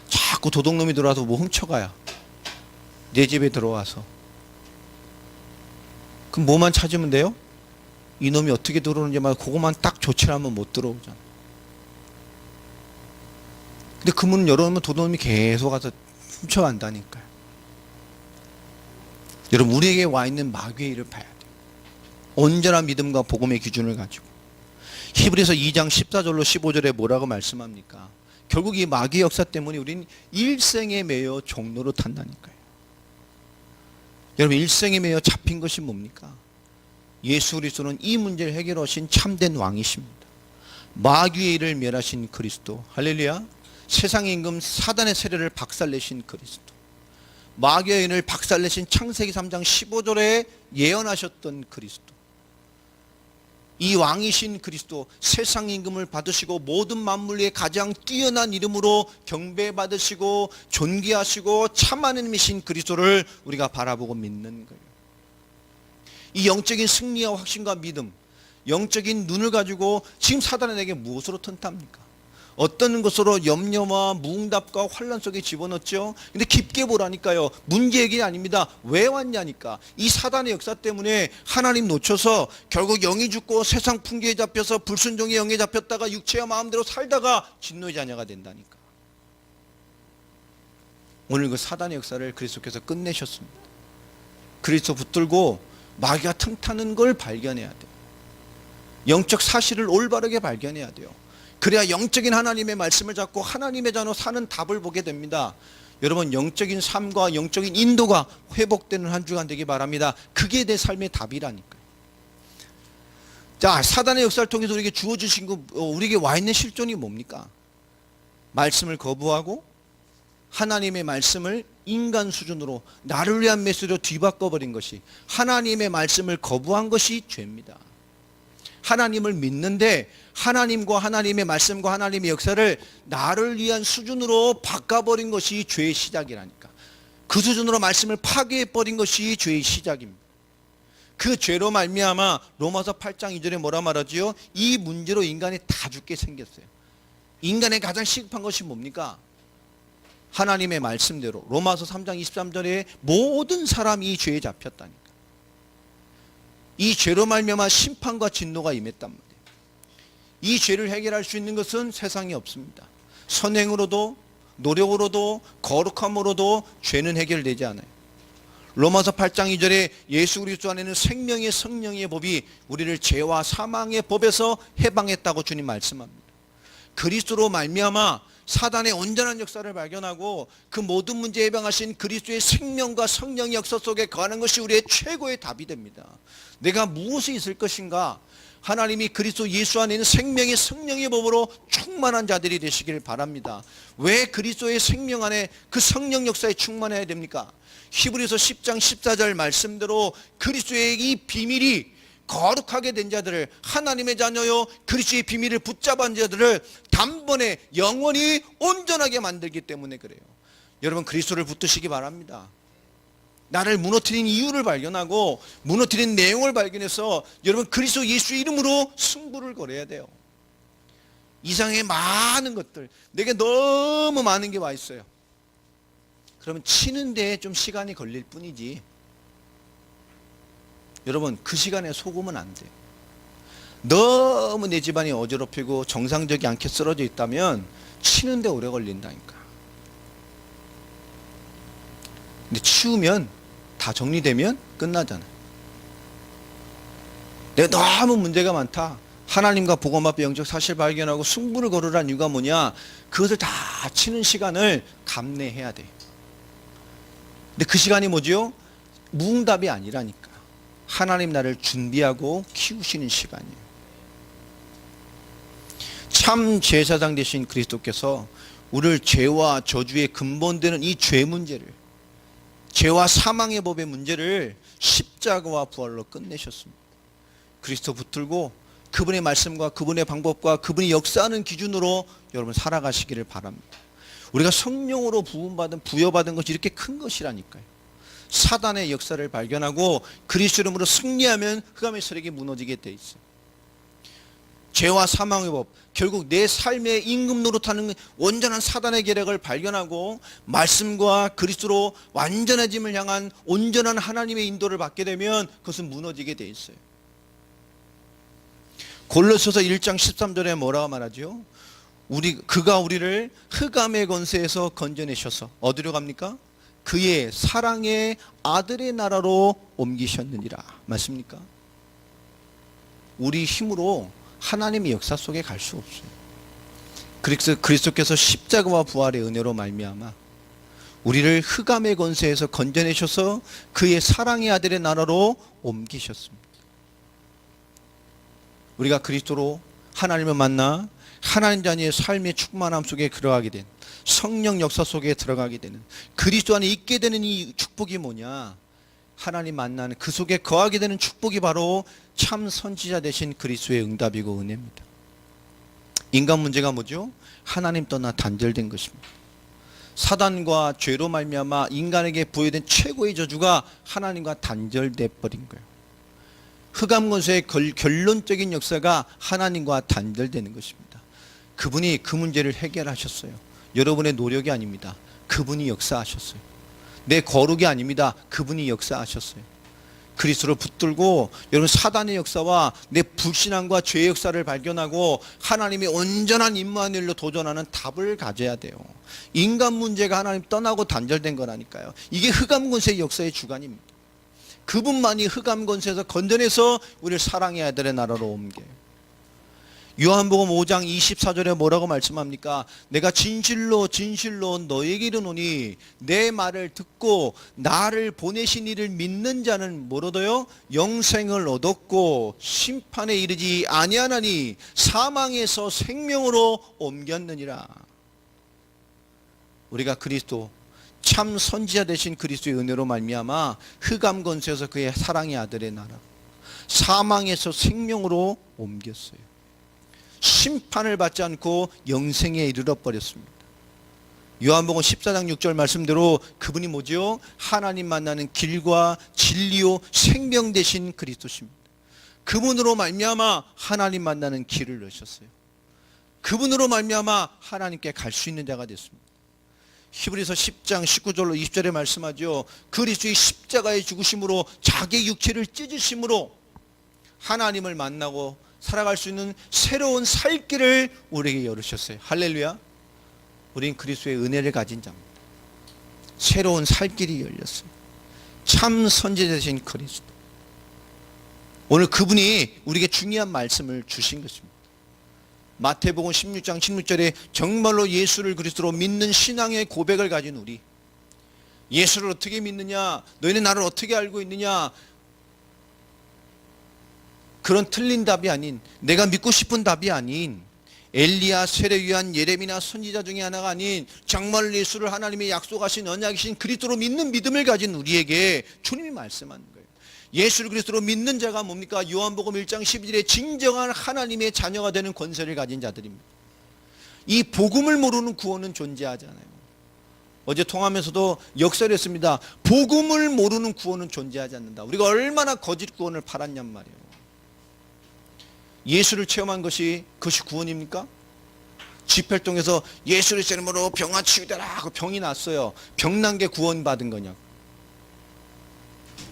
자꾸 도둑놈이 들어와서 뭐 훔쳐가야 내 집에 들어와서 그럼 뭐만 찾으면 돼요? 이놈이 어떻게 들어오는지 말 그것만 딱 조치를 하면 못 들어오잖아. 근데 그 문 열어놓으면 도둑놈이 계속 와서 훔쳐간다니까요. 여러분 우리에게 와 있는 마귀의 일을 봐야 돼요. 온전한 믿음과 복음의 기준을 가지고. 히브리서 2장 14절로 15절에 뭐라고 말씀합니까? 결국 이 마귀의 역사 때문에 우리는 일생에 매여 종로로 탄다니까요. 여러분 일생에 매여 잡힌 것이 뭡니까? 예수 그리스도는 이 문제를 해결하신 참된 왕이십니다. 마귀의 일을 멸하신 그리스도, 할렐루야. 세상의 임금 사단의 세력을 박살내신 그리스도, 마귀의 인을 박살내신 창세기 3장 15절에 예언하셨던 그리스도, 이 왕이신 그리스도, 세상 임금을 받으시고 모든 만물 위에 가장 뛰어난 이름으로 경배받으시고 존귀하시고 참 하나님이신 그리스도를 우리가 바라보고 믿는 거예요. 이 영적인 승리와 확신과 믿음, 영적인 눈을 가지고 지금 사단은 내게 무엇으로 튼탑니까? 어떤 것으로 염려와 무응답과 환난 속에 집어넣었죠. 근데 깊게 보라니까요. 문제 얘기 아닙니다. 왜 왔냐니까. 이 사단의 역사 때문에 하나님 놓쳐서 결국 영이 죽고 세상 풍기에 잡혀서 불순종의 영에 잡혔다가 육체와 마음대로 살다가 진노의 자녀가 된다니까. 오늘 그 사단의 역사를 그리스도께서 끝내셨습니다. 그리스도 붙들고 마귀가 틈타는 걸 발견해야 돼요. 영적 사실을 올바르게 발견해야 돼요. 그래야 영적인 하나님의 말씀을 잡고 하나님의 자녀 사는 답을 보게 됩니다. 여러분, 영적인 삶과 영적인 인도가 회복되는 한 주간 되기 바랍니다. 그게 내 삶의 답이라니까요. 자, 사단의 역사를 통해서 우리에게 주어주신 거, 우리에게 와 있는 실존이 뭡니까? 말씀을 거부하고 하나님의 말씀을 인간 수준으로 나를 위한 메시지로 뒤바꿔버린 것이, 하나님의 말씀을 거부한 것이 죄입니다. 하나님을 믿는데 하나님과 하나님의 말씀과 하나님의 역사를 나를 위한 수준으로 바꿔버린 것이 죄의 시작이라니까. 그 수준으로 말씀을 파괴해버린 것이 죄의 시작입니다. 그 죄로 말미암아 로마서 8장 2절에 뭐라 말하지요? 이 문제로 인간이 다 죽게 생겼어요. 인간의 가장 시급한 것이 뭡니까? 하나님의 말씀대로 로마서 3장 23절에 모든 사람이 이 죄에 잡혔다니까. 이 죄로 말미암아 심판과 진노가 임했단 말이에요. 이 죄를 해결할 수 있는 것은 세상에 없습니다. 선행으로도 노력으로도 거룩함으로도 죄는 해결되지 않아요. 로마서 8장 2절에 예수 그리스도 안에는 생명의 성령의 법이 우리를 죄와 사망의 법에서 해방했다고 주님 말씀합니다. 그리스도로 말미암아 사단의 온전한 역사를 발견하고 그 모든 문제에 해방하신 그리스도의 생명과 성령의 역사 속에 거하는 것이 우리의 최고의 답이 됩니다. 내가 무엇이 있을 것인가? 하나님이 그리스도 예수 안에 있는 생명의 성령의 법으로 충만한 자들이 되시길 바랍니다. 왜 그리스도의 생명 안에 그 성령 역사에 충만해야 됩니까? 히브리서 10장 14절 말씀대로 그리스도의 이 비밀이 거룩하게 된 자들을, 하나님의 자녀요 그리스도의 비밀을 붙잡은 자들을 단번에 영원히 온전하게 만들기 때문에 그래요. 여러분, 그리스도를 붙드시기 바랍니다. 나를 무너뜨린 이유를 발견하고 무너뜨린 내용을 발견해서 여러분 그리스도 예수 이름으로 승부를 걸어야 돼요. 이상의 많은 것들, 내게 너무 많은 게 와 있어요. 그러면 치는 데에 좀 시간이 걸릴 뿐이지, 여러분 그 시간에 속으면 안 돼요. 너무 내 집안이 어지럽히고 정상적이 않게 쓰러져 있다면 치는데 오래 걸린다니까. 근데 치우면 다 정리되면 끝나잖아요. 내가 너무 문제가 많다, 하나님과 복음 앞에 영적 사실 발견하고 승부를 걸으라는 이유가 뭐냐? 그것을 다 치는 시간을 감내해야 돼. 근데 그 시간이 뭐지요? 무응답이 아니라니까. 하나님 나를 준비하고 키우시는 시간이에요. 참 제사장 되신 그리스도께서 우리를 죄와 저주의 근본되는 이 죄 문제를, 죄와 사망의 법의 문제를 십자가와 부활로 끝내셨습니다. 그리스도 붙들고 그분의 말씀과 그분의 방법과 그분이 역사하는 기준으로 여러분 살아가시기를 바랍니다. 우리가 성령으로 부여받은 것이 이렇게 큰 것이라니까요. 사단의 역사를 발견하고 그리스도 이름으로 승리하면 흑암의 세력이 무너지게 돼 있어요. 죄와 사망의 법, 결국 내 삶의 임금 노릇하는 온전한 사단의 계략을 발견하고 말씀과 그리스도로 완전해짐을 향한 온전한 하나님의 인도를 받게 되면 그것은 무너지게 돼 있어요. 골로새서 1장 13절에 뭐라고 말하죠? 그가 우리를 흑암의 권세에서 건져내셔서 어디로 갑니까? 그의 사랑의 아들의 나라로 옮기셨느니라. 맞습니까? 우리 힘으로 하나님의 역사 속에 갈 수 없어요. 그래서 그리스도께서 십자가와 부활의 은혜로 말미암아 우리를 흑암의 권세에서 건져내셔서 그의 사랑의 아들의 나라로 옮기셨습니다. 우리가 그리스도로 하나님을 만나 하나님 자녀의 삶의 충만함 속에 들어가게 된, 성령 역사 속에 들어가게 되는, 그리스도 안에 있게 되는 이 축복이 뭐냐? 하나님 만나는 그 속에 거하게 되는 축복이 바로 참 선지자 되신 그리스도의 응답이고 은혜입니다. 인간 문제가 뭐죠? 하나님 떠나 단절된 것입니다. 사단과 죄로 말미암아 인간에게 부여된 최고의 저주가 하나님과 단절돼 버린 거예요. 흑암 권세의 결론적인 역사가 하나님과 단절되는 것입니다. 그분이 그 문제를 해결하셨어요. 여러분의 노력이 아닙니다. 그분이 역사하셨어요. 내 거룩이 아닙니다. 그분이 역사하셨어요. 그리스도를 붙들고 여러분 사단의 역사와 내 불신앙과 죄의 역사를 발견하고 하나님의 온전한 임마누엘로 도전하는 답을 가져야 돼요. 인간 문제가 하나님 떠나고 단절된 거라니까요. 이게 흑암 권세의 역사의 주관입니다. 그분만이 흑암 권세에서 건져내서 우리를 사랑의 아들의 나라로 옮겨요. 요한복음 5장 24절에 뭐라고 말씀합니까? 내가 진실로 진실로 너에게 이르노니 내 말을 듣고 나를 보내신 이를 믿는 자는 뭐로 더요? 영생을 얻었고 심판에 이르지 아니하나니 사망에서 생명으로 옮겼느니라. 우리가 그리스도 참 선지자 되신 그리스도의 은혜로 말미암아 흑암 권세에서 그의 사랑의 아들의 나라, 사망에서 생명으로 옮겼어요. 심판을 받지 않고 영생에 이르러 버렸습니다. 요한복음 14장 6절 말씀대로 그분이 뭐죠? 하나님 만나는 길과 진리요 생명 되신 그리스도십니다. 그분으로 말미암아 하나님 만나는 길을 여셨어요. 그분으로 말미암아 하나님께 갈 수 있는 자가 됐습니다. 히브리서 10장 19절로 20절에 말씀하죠. 그리스도의 십자가의 죽으심으로 자기 육체를 찢으심으로 하나님을 만나고 살아갈 수 있는 새로운 살 길을 우리에게 열으셨어요. 할렐루야. 우린 그리스도의 은혜를 가진 자입니다. 새로운 살 길이 열렸어요. 참 선지자 되신 그리스도. 오늘 그분이 우리에게 중요한 말씀을 주신 것입니다. 마태복음 16장 16절에 정말로 예수를 그리스도로 믿는 신앙의 고백을 가진 우리, 예수를 어떻게 믿느냐, 너희는 나를 어떻게 알고 있느냐, 그런 틀린 답이 아닌, 내가 믿고 싶은 답이 아닌, 엘리야, 세례요한, 예레미야 선지자 중에 하나가 아닌 정말 예수를 하나님의 약속하신 언약이신 그리스도로 믿는 믿음을 가진 우리에게 주님이 말씀하는 거예요. 예수를 그리스도로 믿는 자가 뭡니까? 요한복음 1장 12절에 진정한 하나님의 자녀가 되는 권세를 가진 자들입니다. 이 복음을 모르는 구원은 존재하잖아요. 어제 통하면서도 역설을 했습니다. 복음을 모르는 구원은 존재하지 않는다. 우리가 얼마나 거짓 구원을 팔았냔 말이에요. 예수를 체험한 것이 그것이 구원입니까? 집혈동에서 예수를 이름으로 병아 치유되라 하고 병이 났어요. 병난 게 구원받은 거냐고.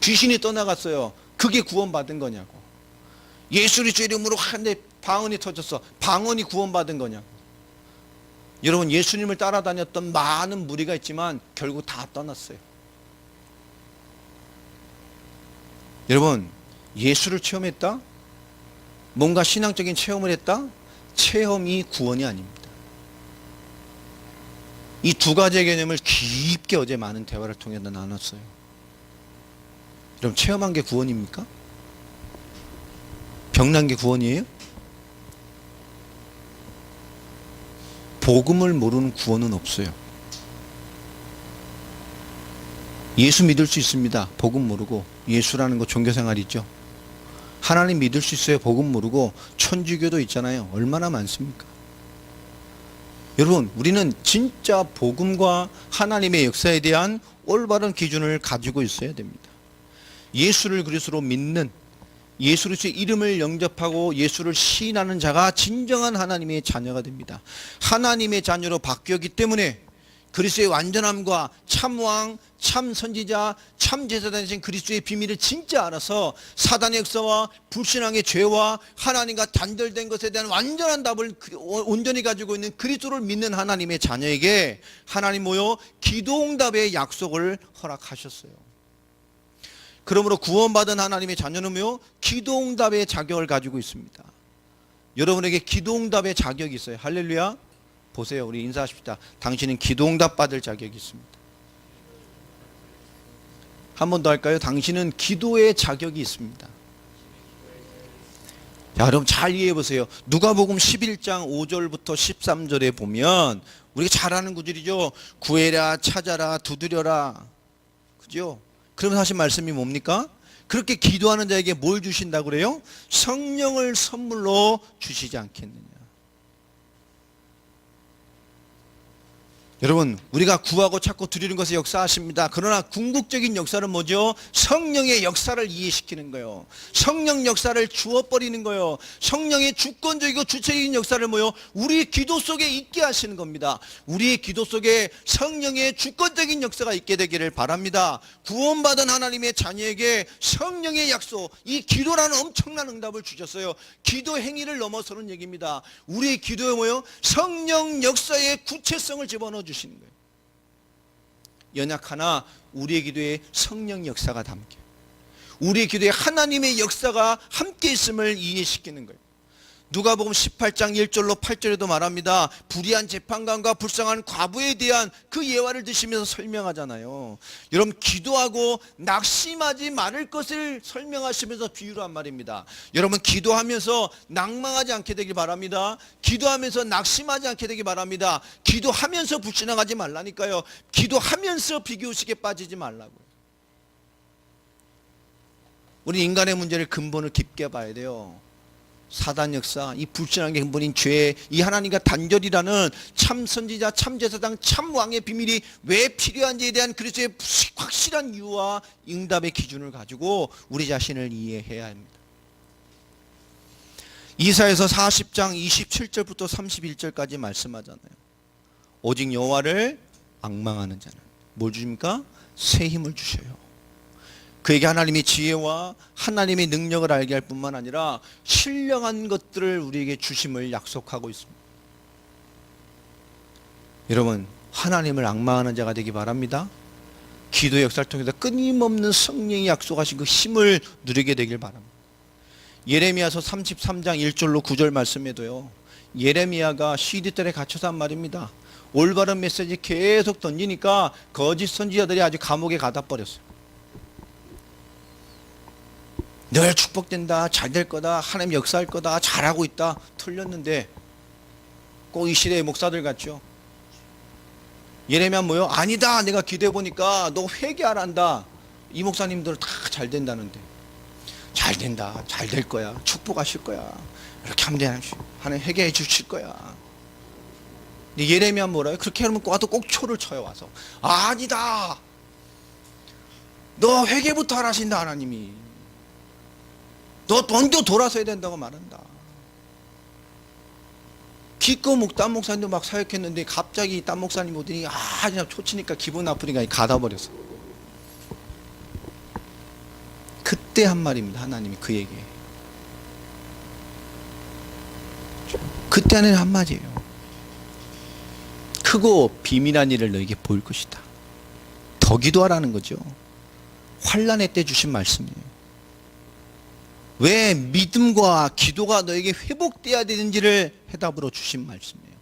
귀신이 떠나갔어요. 그게 구원받은 거냐고. 예수를 이름으로 하는데 방언이 터졌어. 방언이 구원받은 거냐고. 여러분, 예수님을 따라다녔던 많은 무리가 있지만 결국 다 떠났어요. 여러분, 예수를 체험했다? 뭔가 신앙적인 체험을 했다? 체험이 구원이 아닙니다. 이 두 가지의 개념을 깊게 어제 많은 대화를 통해 나눴어요. 여러분, 체험한 게 구원입니까? 병난 게 구원이에요? 복음을 모르는 구원은 없어요. 예수 믿을 수 있습니다. 복음 모르고. 예수라는 거 종교생활이죠. 하나님 믿을 수 있어요. 복음 모르고. 천주교도 있잖아요. 얼마나 많습니까? 여러분, 우리는 진짜 복음과 하나님의 역사에 대한 올바른 기준을 가지고 있어야 됩니다. 예수를 그리스도로 믿는, 예수 그리스도의 이름을 영접하고 예수를 시인하는 자가 진정한 하나님의 자녀가 됩니다. 하나님의 자녀로 바뀌었기 때문에 그리스도의 완전함과 참왕, 참선지자, 참제사장 되신 그리스도의 비밀을 진짜 알아서 사단의 역사와 불신앙의 죄와 하나님과 단절된 것에 대한 완전한 답을 온전히 가지고 있는 그리스도를 믿는 하나님의 자녀에게 하나님 모여 기도응답의 약속을 허락하셨어요. 그러므로 구원받은 하나님의 자녀는 뭐요? 기도응답의 자격을 가지고 있습니다. 여러분에게 기도응답의 자격이 있어요. 할렐루야. 보세요. 우리 인사하십시다. 당신은 기도응답 받을 자격이 있습니다. 한 번 더 할까요? 당신은 기도의 자격이 있습니다. 자, 여러분 잘 이해해 보세요. 누가복음 11장 5절부터 13절에 보면 우리가 잘 아는 구절이죠. 구해라, 찾아라, 두드려라. 그죠? 그러면서 하신 말씀이 뭡니까? 그렇게 기도하는 자에게 뭘 주신다고 그래요? 성령을 선물로 주시지 않겠느냐. 여러분, 우리가 구하고 찾고 드리는 것에 역사하십니다. 그러나 궁극적인 역사는 뭐죠? 성령의 역사를 이해시키는 거예요. 성령 역사를 주어버리는 거예요. 성령의 주권적이고 주체적인 역사를 뭐요? 우리 기도 속에 있게 하시는 겁니다. 우리의 기도 속에 성령의 주권적인 역사가 있게 되기를 바랍니다. 구원받은 하나님의 자녀에게 성령의 약속, 이 기도라는 엄청난 응답을 주셨어요. 기도 행위를 넘어서는 얘기입니다. 우리의 기도에 뭐요? 성령 역사의 구체성을 집어넣어 주시는 거예요. 연약하나 우리의 기도에 성령 역사가 담겨. 우리의 기도에 하나님의 역사가 함께 있음을 이해시키는 거예요. 누가복음 18장 1절로 8절에도 말합니다. 불의한 재판관과 불쌍한 과부에 대한 그 예화를 드시면서 설명하잖아요. 여러분, 기도하고 낙심하지 말을 것을 설명하시면서 비유로 한 말입니다. 여러분, 기도하면서 낭망하지 않게 되길 바랍니다. 기도하면서 낙심하지 않게 되길 바랍니다. 기도하면서 불신앙하지 말라니까요. 기도하면서 비교의식에 빠지지 말라고요. 우리 인간의 문제를 근본을 깊게 봐야 돼요. 사단 역사, 이 불신앙의 근본인 죄, 이 하나님과 단절이라는 참 선지자, 참 제사장, 참 왕의 비밀이 왜 필요한지에 대한 그리스도의 확실한 이유와 응답의 기준을 가지고 우리 자신을 이해해야 합니다. 이사야서 40장 27절부터 31절까지 말씀하잖아요. 오직 여호와를 앙망하는 자는 뭘 주십니까? 새 힘을 주셔요. 그에게 하나님의 지혜와 하나님의 능력을 알게 할 뿐만 아니라 신령한 것들을 우리에게 주심을 약속하고 있습니다. 여러분, 하나님을 앙망하는 자가 되기 바랍니다. 기도의 역사를 통해서 끊임없는 성령이 약속하신 그 힘을 누리게 되길 바랍니다. 예레미야서 33장 1절로 9절 말씀에도요, 예레미야가 시디들에 갇혀서 한 말입니다. 올바른 메시지 계속 던지니까 거짓 선지자들이 아주 감옥에 가다 버렸어요. 늘 축복된다, 잘 될 거다, 하나님 역사할 거다, 잘하고 있다, 틀렸는데 꼭 이 시대의 목사들 같죠. 예레미야 뭐요? 아니다, 내가 기도해 보니까 너 회개하란다. 이 목사님들 다 잘 된다는데, 잘 된다, 잘 될 거야, 축복하실 거야, 이렇게 하면 되나, 하나님 회개해 주실 거야. 근데 예레미야 뭐라요? 그렇게 하면 와도 꼭 초를 쳐요. 와서 아니다, 너 회개부터 하라신다. 하나님이 너 먼저 돌아서야 된다고 말한다. 기껏 딴 목사님도 막 사역했는데 갑자기 딴 목사님 오더니 그냥 초치니까 기분 나쁘니까 가다 버렸어. 그때 한 말입니다. 하나님이 그에게 그때 하는 한마디예요. 크고 비밀한 일을 너에게 보일 것이다. 더 기도하라는 거죠. 환난의 때 주신 말씀이에요. 왜 믿음과 기도가 너에게 회복돼야 되는지를 해답으로 주신 말씀이에요.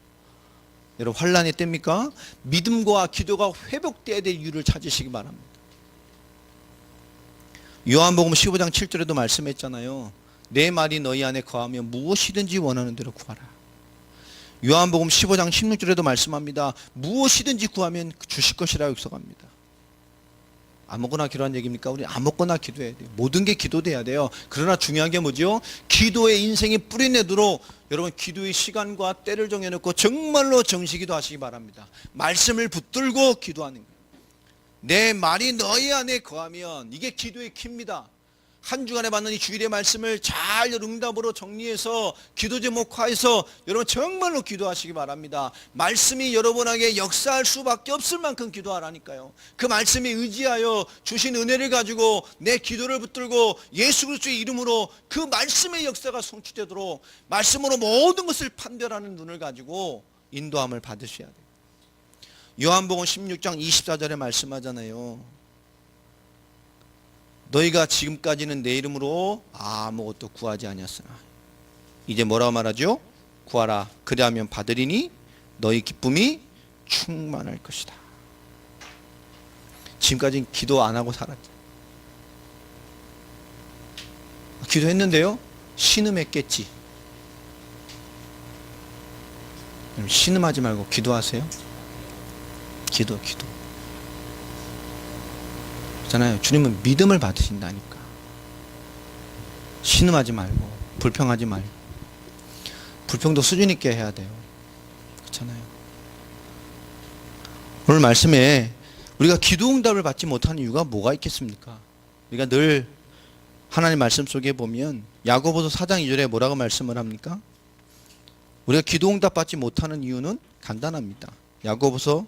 여러분, 환난의 때입니까? 믿음과 기도가 회복돼야 될 이유를 찾으시기 바랍니다. 요한복음 15장 7절에도 말씀했잖아요. 내 말이 너희 안에 거하면 무엇이든지 원하는 대로 구하라. 요한복음 15장 16절에도 말씀합니다. 무엇이든지 구하면 주실 것이라고 약속합니다. 아무거나 기도한 얘기입니까? 우리 아무거나 기도해야 돼요. 모든 게 기도돼야 돼요. 그러나 중요한 게 뭐죠? 기도의 인생이 뿌리내도록 여러분, 기도의 시간과 때를 정해놓고 정말로 정시기도 하시기 바랍니다. 말씀을 붙들고 기도하는 거예요. 내 말이 너희 안에 거하면, 이게 기도의 키입니다. 한 주간에 받는 이 주일의 말씀을 잘 응답으로 정리해서 기도 제목화해서 여러분 정말로 기도하시기 바랍니다. 말씀이 여러분에게 역사할 수밖에 없을 만큼 기도하라니까요. 그 말씀에 의지하여 주신 은혜를 가지고 내 기도를 붙들고 예수 그리스도의 이름으로 그 말씀의 역사가 성취되도록 말씀으로 모든 것을 판별하는 눈을 가지고 인도함을 받으셔야 돼요. 요한복음 16장 24절에 말씀하잖아요. 너희가 지금까지는 내 이름으로 아무것도 구하지 아니었으나 이제 뭐라고 말하죠? 구하라, 그리하면 받으리니 너희 기쁨이 충만할 것이다. 지금까지는 기도 안 하고 살았죠. 기도했는데요, 신음했겠지. 신음하지 말고 기도하세요. 기도. 잖아요. 주님은 믿음을 받으신다니까. 신음하지 말고, 불평하지 말고. 불평도 수준 있게 해야 돼요. 그렇잖아요. 오늘 말씀에 우리가 기도 응답을 받지 못하는 이유가 뭐가 있겠습니까? 우리가 늘 하나님 말씀 속에 보면 야고보서 4장 2절에 뭐라고 말씀을 합니까? 우리가 기도 응답 받지 못하는 이유는 간단합니다. 야고보서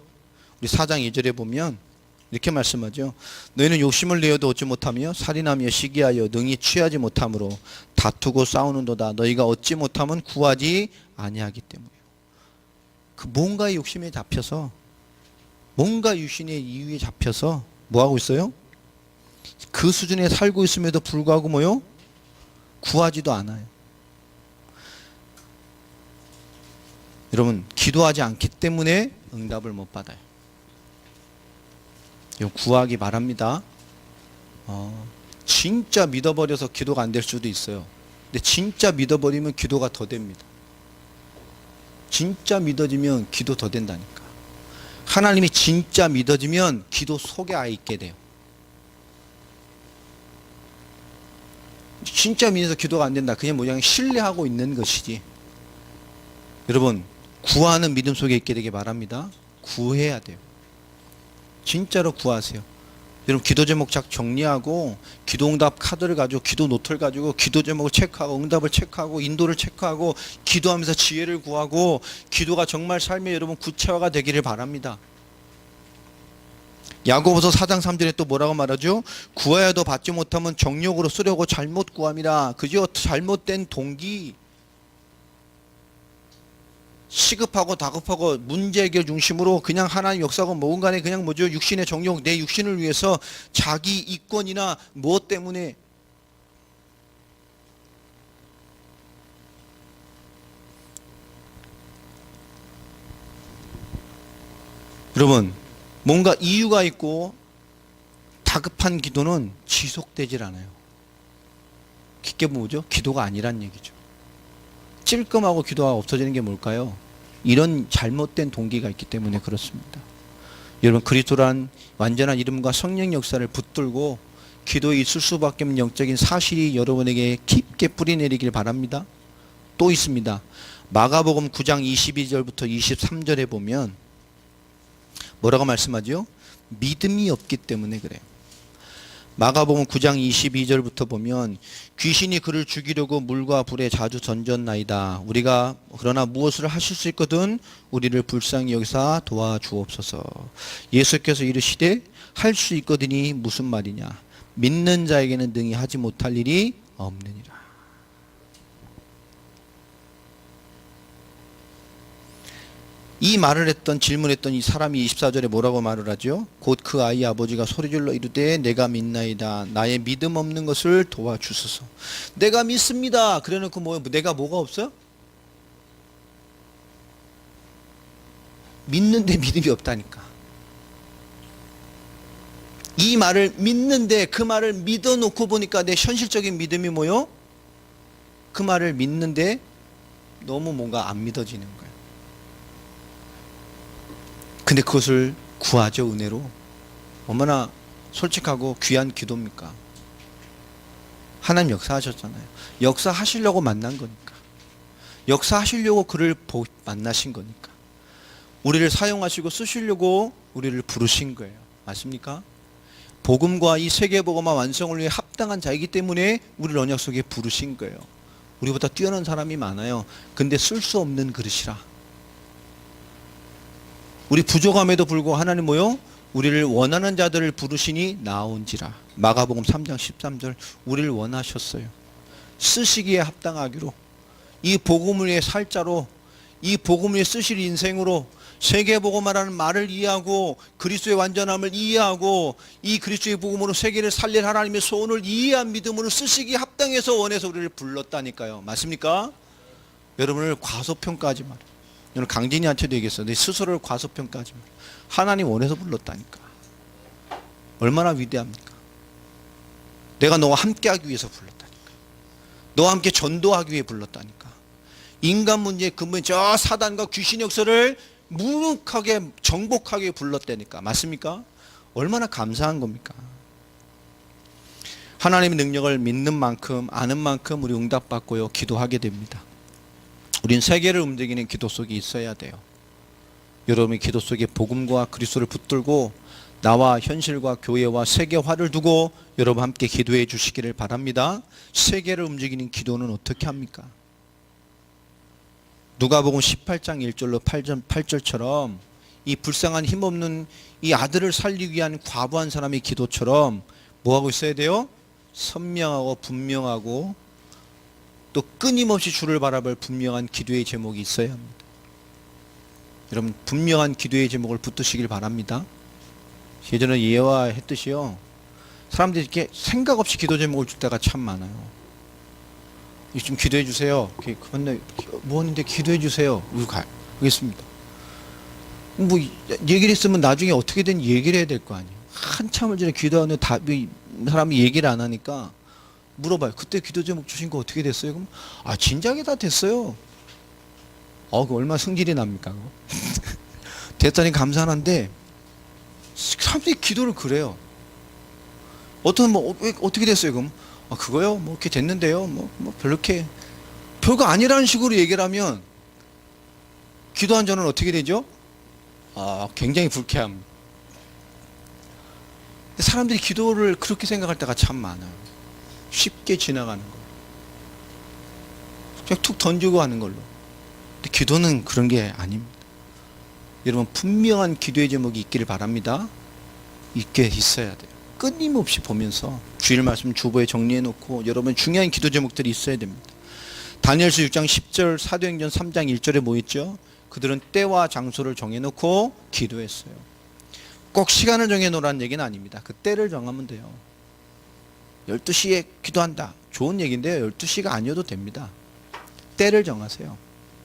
우리 4장 2절에 보면 이렇게 말씀하죠. 너희는 욕심을 내어도 얻지 못하며 살인하며 시기하여 능히 취하지 못함으로 다투고 싸우는도다. 너희가 얻지 못하면 구하지 아니하기 때문이에요. 그 뭔가의 욕심에 잡혀서, 뭔가 유신의 이유에 잡혀서 뭐 하고 있어요? 그 수준에 살고 있음에도 불구하고 뭐요? 구하지도 않아요. 여러분, 기도하지 않기 때문에 응답을 못 받아요. 이거 구하기 바랍니다. 진짜 믿어버려서 기도가 안 될 수도 있어요. 근데 진짜 믿어버리면 기도가 더 됩니다. 진짜 믿어지면 기도 더 된다니까. 하나님이 진짜 믿어지면 기도 속에 아예 있게 돼요. 진짜 믿어서 기도가 안 된다. 그냥 뭐냐, 신뢰하고 있는 것이지. 여러분, 구하는 믿음 속에 있게 되길 바랍니다. 구해야 돼요. 진짜로 구하세요. 여러분, 기도 제목 작 정리하고 기도응답 카드를 가지고, 기도 노트를 가지고 기도 제목을 체크하고 응답을 체크하고 인도를 체크하고 기도하면서 지혜를 구하고, 기도가 정말 삶에 여러분 구체화가 되기를 바랍니다. 야고보서 4장 3절에 또 뭐라고 말하죠? 구하여도 받지 못하면 정욕으로 쓰려고 잘못 구함이라. 그저 잘못된 동기, 시급하고 다급하고 문제 해결 중심으로 그냥 하나님 역사고 뭐건 간에 그냥 뭐죠? 육신의 정욕, 내 육신을 위해서 자기 이권이나 무엇 때문에 여러분, 뭔가 이유가 있고 다급한 기도는 지속되질 않아요. 깊게 보죠? 기도가 아니란 얘기죠. 찔끔하고 기도가 없어지는 게 뭘까요? 이런 잘못된 동기가 있기 때문에 그렇습니다. 여러분, 그리스도란 완전한 이름과 성령 역사를 붙들고 기도에 있을 수밖에 없는 영적인 사실이 여러분에게 깊게 뿌리내리길 바랍니다. 또 있습니다. 마가복음 9장 22절부터 23절에 보면 뭐라고 말씀하죠? 믿음이 없기 때문에 그래요. 마가복음 9장 22절부터 보면 귀신이 그를 죽이려고 물과 불에 자주 던졌나이다. 우리가 그러나 무엇을 하실 수 있거든 우리를 불쌍히 여기사 도와주옵소서. 예수께서 이르시되 할 수 있거든이 무슨 말이냐. 믿는 자에게는 능히 하지 못할 일이 없느니라. 이 말을 했던, 질문했던 이 사람이 24절에 뭐라고 말을 하죠? 곧 그 아이 아버지가 소리질러 이르되 내가 믿나이다. 나의 믿음 없는 것을 도와주소서. 내가 믿습니다. 그래놓고 내가 뭐가 없어요? 믿는데 믿음이 없다니까. 이 말을 믿는데 그 말을 믿어놓고 보니까 내 현실적인 믿음이 뭐요? 그 말을 믿는데 너무 뭔가 안 믿어지는 거예요. 근데 그것을 구하죠, 은혜로. 얼마나 솔직하고 귀한 기도입니까? 하나님 역사하셨잖아요. 역사하시려고 만난 거니까. 역사하시려고 그를 만나신 거니까. 우리를 사용하시고 쓰시려고 우리를 부르신 거예요. 맞습니까? 복음과 이 세계복음화 완성을 위해 합당한 자이기 때문에 우리를 언약 속에 부르신 거예요. 우리보다 뛰어난 사람이 많아요. 근데 쓸 수 없는 그릇이라. 우리 부족함에도 불구하고 하나님 뭐요? 우리를 원하는 자들을 부르시니 나온지라. 마가복음 3장 13절 우리를 원하셨어요. 쓰시기에 합당하기로, 이 복음을 위해 살 자로, 이 복음을 위해 쓰실 인생으로, 세계복음화라는 말을 이해하고 그리스도의 완전함을 이해하고 이 그리스도의 복음으로 세계를 살릴 하나님의 소원을 이해한 믿음으로 쓰시기에 합당해서 원해서 우리를 불렀다니까요. 맞습니까? 여러분을 과소평가하지 말아요. 오늘 강진이한테도 얘기했어요. 내 스스로를 과소평가하지 마. 하나님 원해서 불렀다니까. 얼마나 위대합니까? 내가 너와 함께하기 위해서 불렀다니까. 너와 함께 전도하기 위해 불렀다니까. 인간 문제의 근본, 저 사단과 귀신 역사를 무력하게 정복하게 불렀다니까. 맞습니까? 얼마나 감사한 겁니까? 하나님의 능력을 믿는 만큼 아는 만큼 우리 응답받고요 기도하게 됩니다. 우린 세계를 움직이는 기도 속에 있어야 돼요. 여러분이 기도 속에 복음과 그리스도를 붙들고 나와 현실과 교회와 세계화를 두고 여러분 함께 기도해 주시기를 바랍니다. 세계를 움직이는 기도는 어떻게 합니까? 누가복음 18장 1절로 8절처럼 이 불쌍한 힘없는 이 아들을 살리기 위한 과부한 사람의 기도처럼 뭐하고 있어야 돼요? 선명하고 분명하고 또 끊임없이 주를 바라볼 분명한 기도의 제목이 있어야 합니다. 여러분 분명한 기도의 제목을 붙드시길 바랍니다. 예전에 예화했듯이요, 사람들이 이렇게 생각 없이 기도 제목을 줄 때가 참 많아요. 좀 기도해 주세요. 그런데 무언인데 기도해 주세요. 알겠습니다. 뭐 얘기를 했으면 나중에 어떻게든 얘기를 해야 될 거 아니에요. 한참을 전에 기도하는 사람이 얘기를 안 하니까 물어봐요. 그때 기도 제목 주신 거 어떻게 됐어요? 그럼 진작에 다 됐어요. 그 얼마나 승질이 납니까? 됐다니 감사한데 사람들이 기도를 그래요. 어떤 어떻게 됐어요? 그럼 그거요? 뭐 이렇게 됐는데요. 뭐 별거 아니라는 식으로 얘기를 하면 기도한 저는 어떻게 되죠? 굉장히 불쾌함. 사람들이 기도를 그렇게 생각할 때가 참 많아요. 쉽게 지나가는 거. 그냥 툭 던지고 하는 걸로. 근데 기도는 그런 게 아닙니다. 여러분 분명한 기도의 제목이 있기를 바랍니다. 있게 있어야 돼요. 끊임없이 보면서 주일 말씀 주보에 정리해 놓고 여러분 중요한 기도 제목들이 있어야 됩니다. 다니엘서 6장 10절, 사도행전 3장 1절에 뭐 있죠? 그들은 때와 장소를 정해놓고 기도했어요. 꼭 시간을 정해놓으라는 얘기는 아닙니다. 그 때를 정하면 돼요. 12시에 기도한다. 좋은 얘기인데요. 12시가 아니어도 됩니다. 때를 정하세요.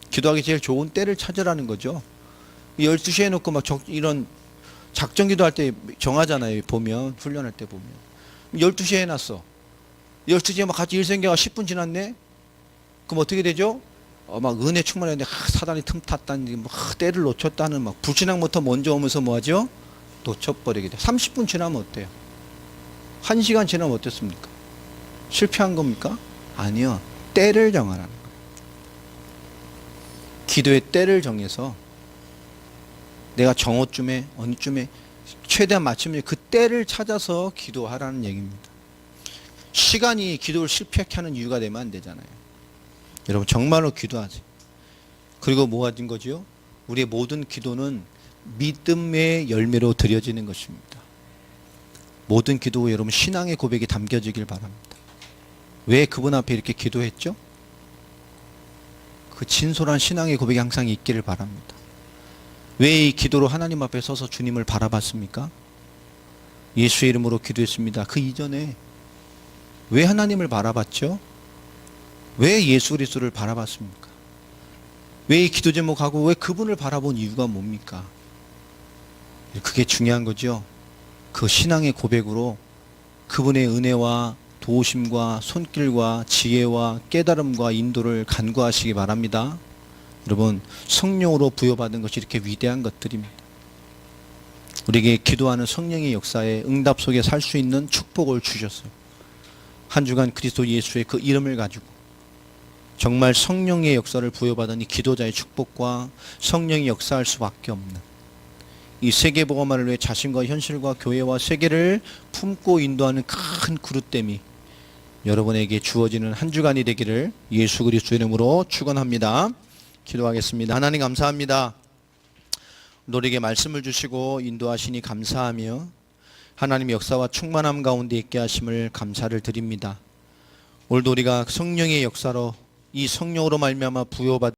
기도하기 제일 좋은 때를 찾으라는 거죠. 12시에 놓고 이런 작전 기도할 때 정하잖아요. 보면 훈련할 때 보면 12시에 해놨어. 12시에 같이 일 생겨가 10분 지났네. 그럼 어떻게 되죠? 은혜 충만했는데 사단이 틈탔다는 때를 놓쳤다는 불신앙 모터 먼저 오면서 뭐하죠? 놓쳐버리게 돼. 30분 지나면 어때요? 1시간 지나면 어땠습니까? 실패한 겁니까? 아니요. 때를 정하라는 거예요. 기도의 때를 정해서 내가 정오쯤에 어느쯤에 최대한 맞추면 그 때를 찾아서 기도하라는 얘기입니다. 시간이 기도를 실패하게 하는 이유가 되면 안 되잖아요. 여러분 정말로 기도하지. 그리고 뭐가 된 거죠? 우리의 모든 기도는 믿음의 열매로 드려지는 것입니다. 모든 기도 여러분 신앙의 고백이 담겨지길 바랍니다. 왜 그분 앞에 이렇게 기도했죠? 그 진솔한 신앙의 고백이 항상 있기를 바랍니다. 왜 이 기도로 하나님 앞에 서서 주님을 바라봤습니까? 예수의 이름으로 기도했습니다. 그 이전에 왜 하나님을 바라봤죠? 왜 예수 그리스도를 바라봤습니까? 왜 이 기도 제목하고 왜 그분을 바라본 이유가 뭡니까? 그게 중요한 거죠. 그 신앙의 고백으로 그분의 은혜와 도우심과 손길과 지혜와 깨달음과 인도를 간구하시기 바랍니다. 여러분 성령으로 부여받은 것이 이렇게 위대한 것들입니다. 우리에게 기도하는 성령의 역사에 응답 속에 살 수 있는 축복을 주셨어요. 한 주간 그리스도 예수의 그 이름을 가지고 정말 성령의 역사를 부여받은 이 기도자의 축복과 성령이 역사할 수밖에 없는 이 세계복음화를 위해 자신과 현실과 교회와 세계를 품고 인도하는 큰 그릇됨이 여러분에게 주어지는 한 주간이 되기를 예수 그리스도 이름으로 축원합니다. 기도하겠습니다. 하나님 감사합니다. 우리에게 말씀을 주시고 인도하시니 감사하며 하나님의 역사와 충만함 가운데 있게 하심을 감사를 드립니다. 오늘도 우리가 성령의 역사로 이 성령으로 말미암아 부여받은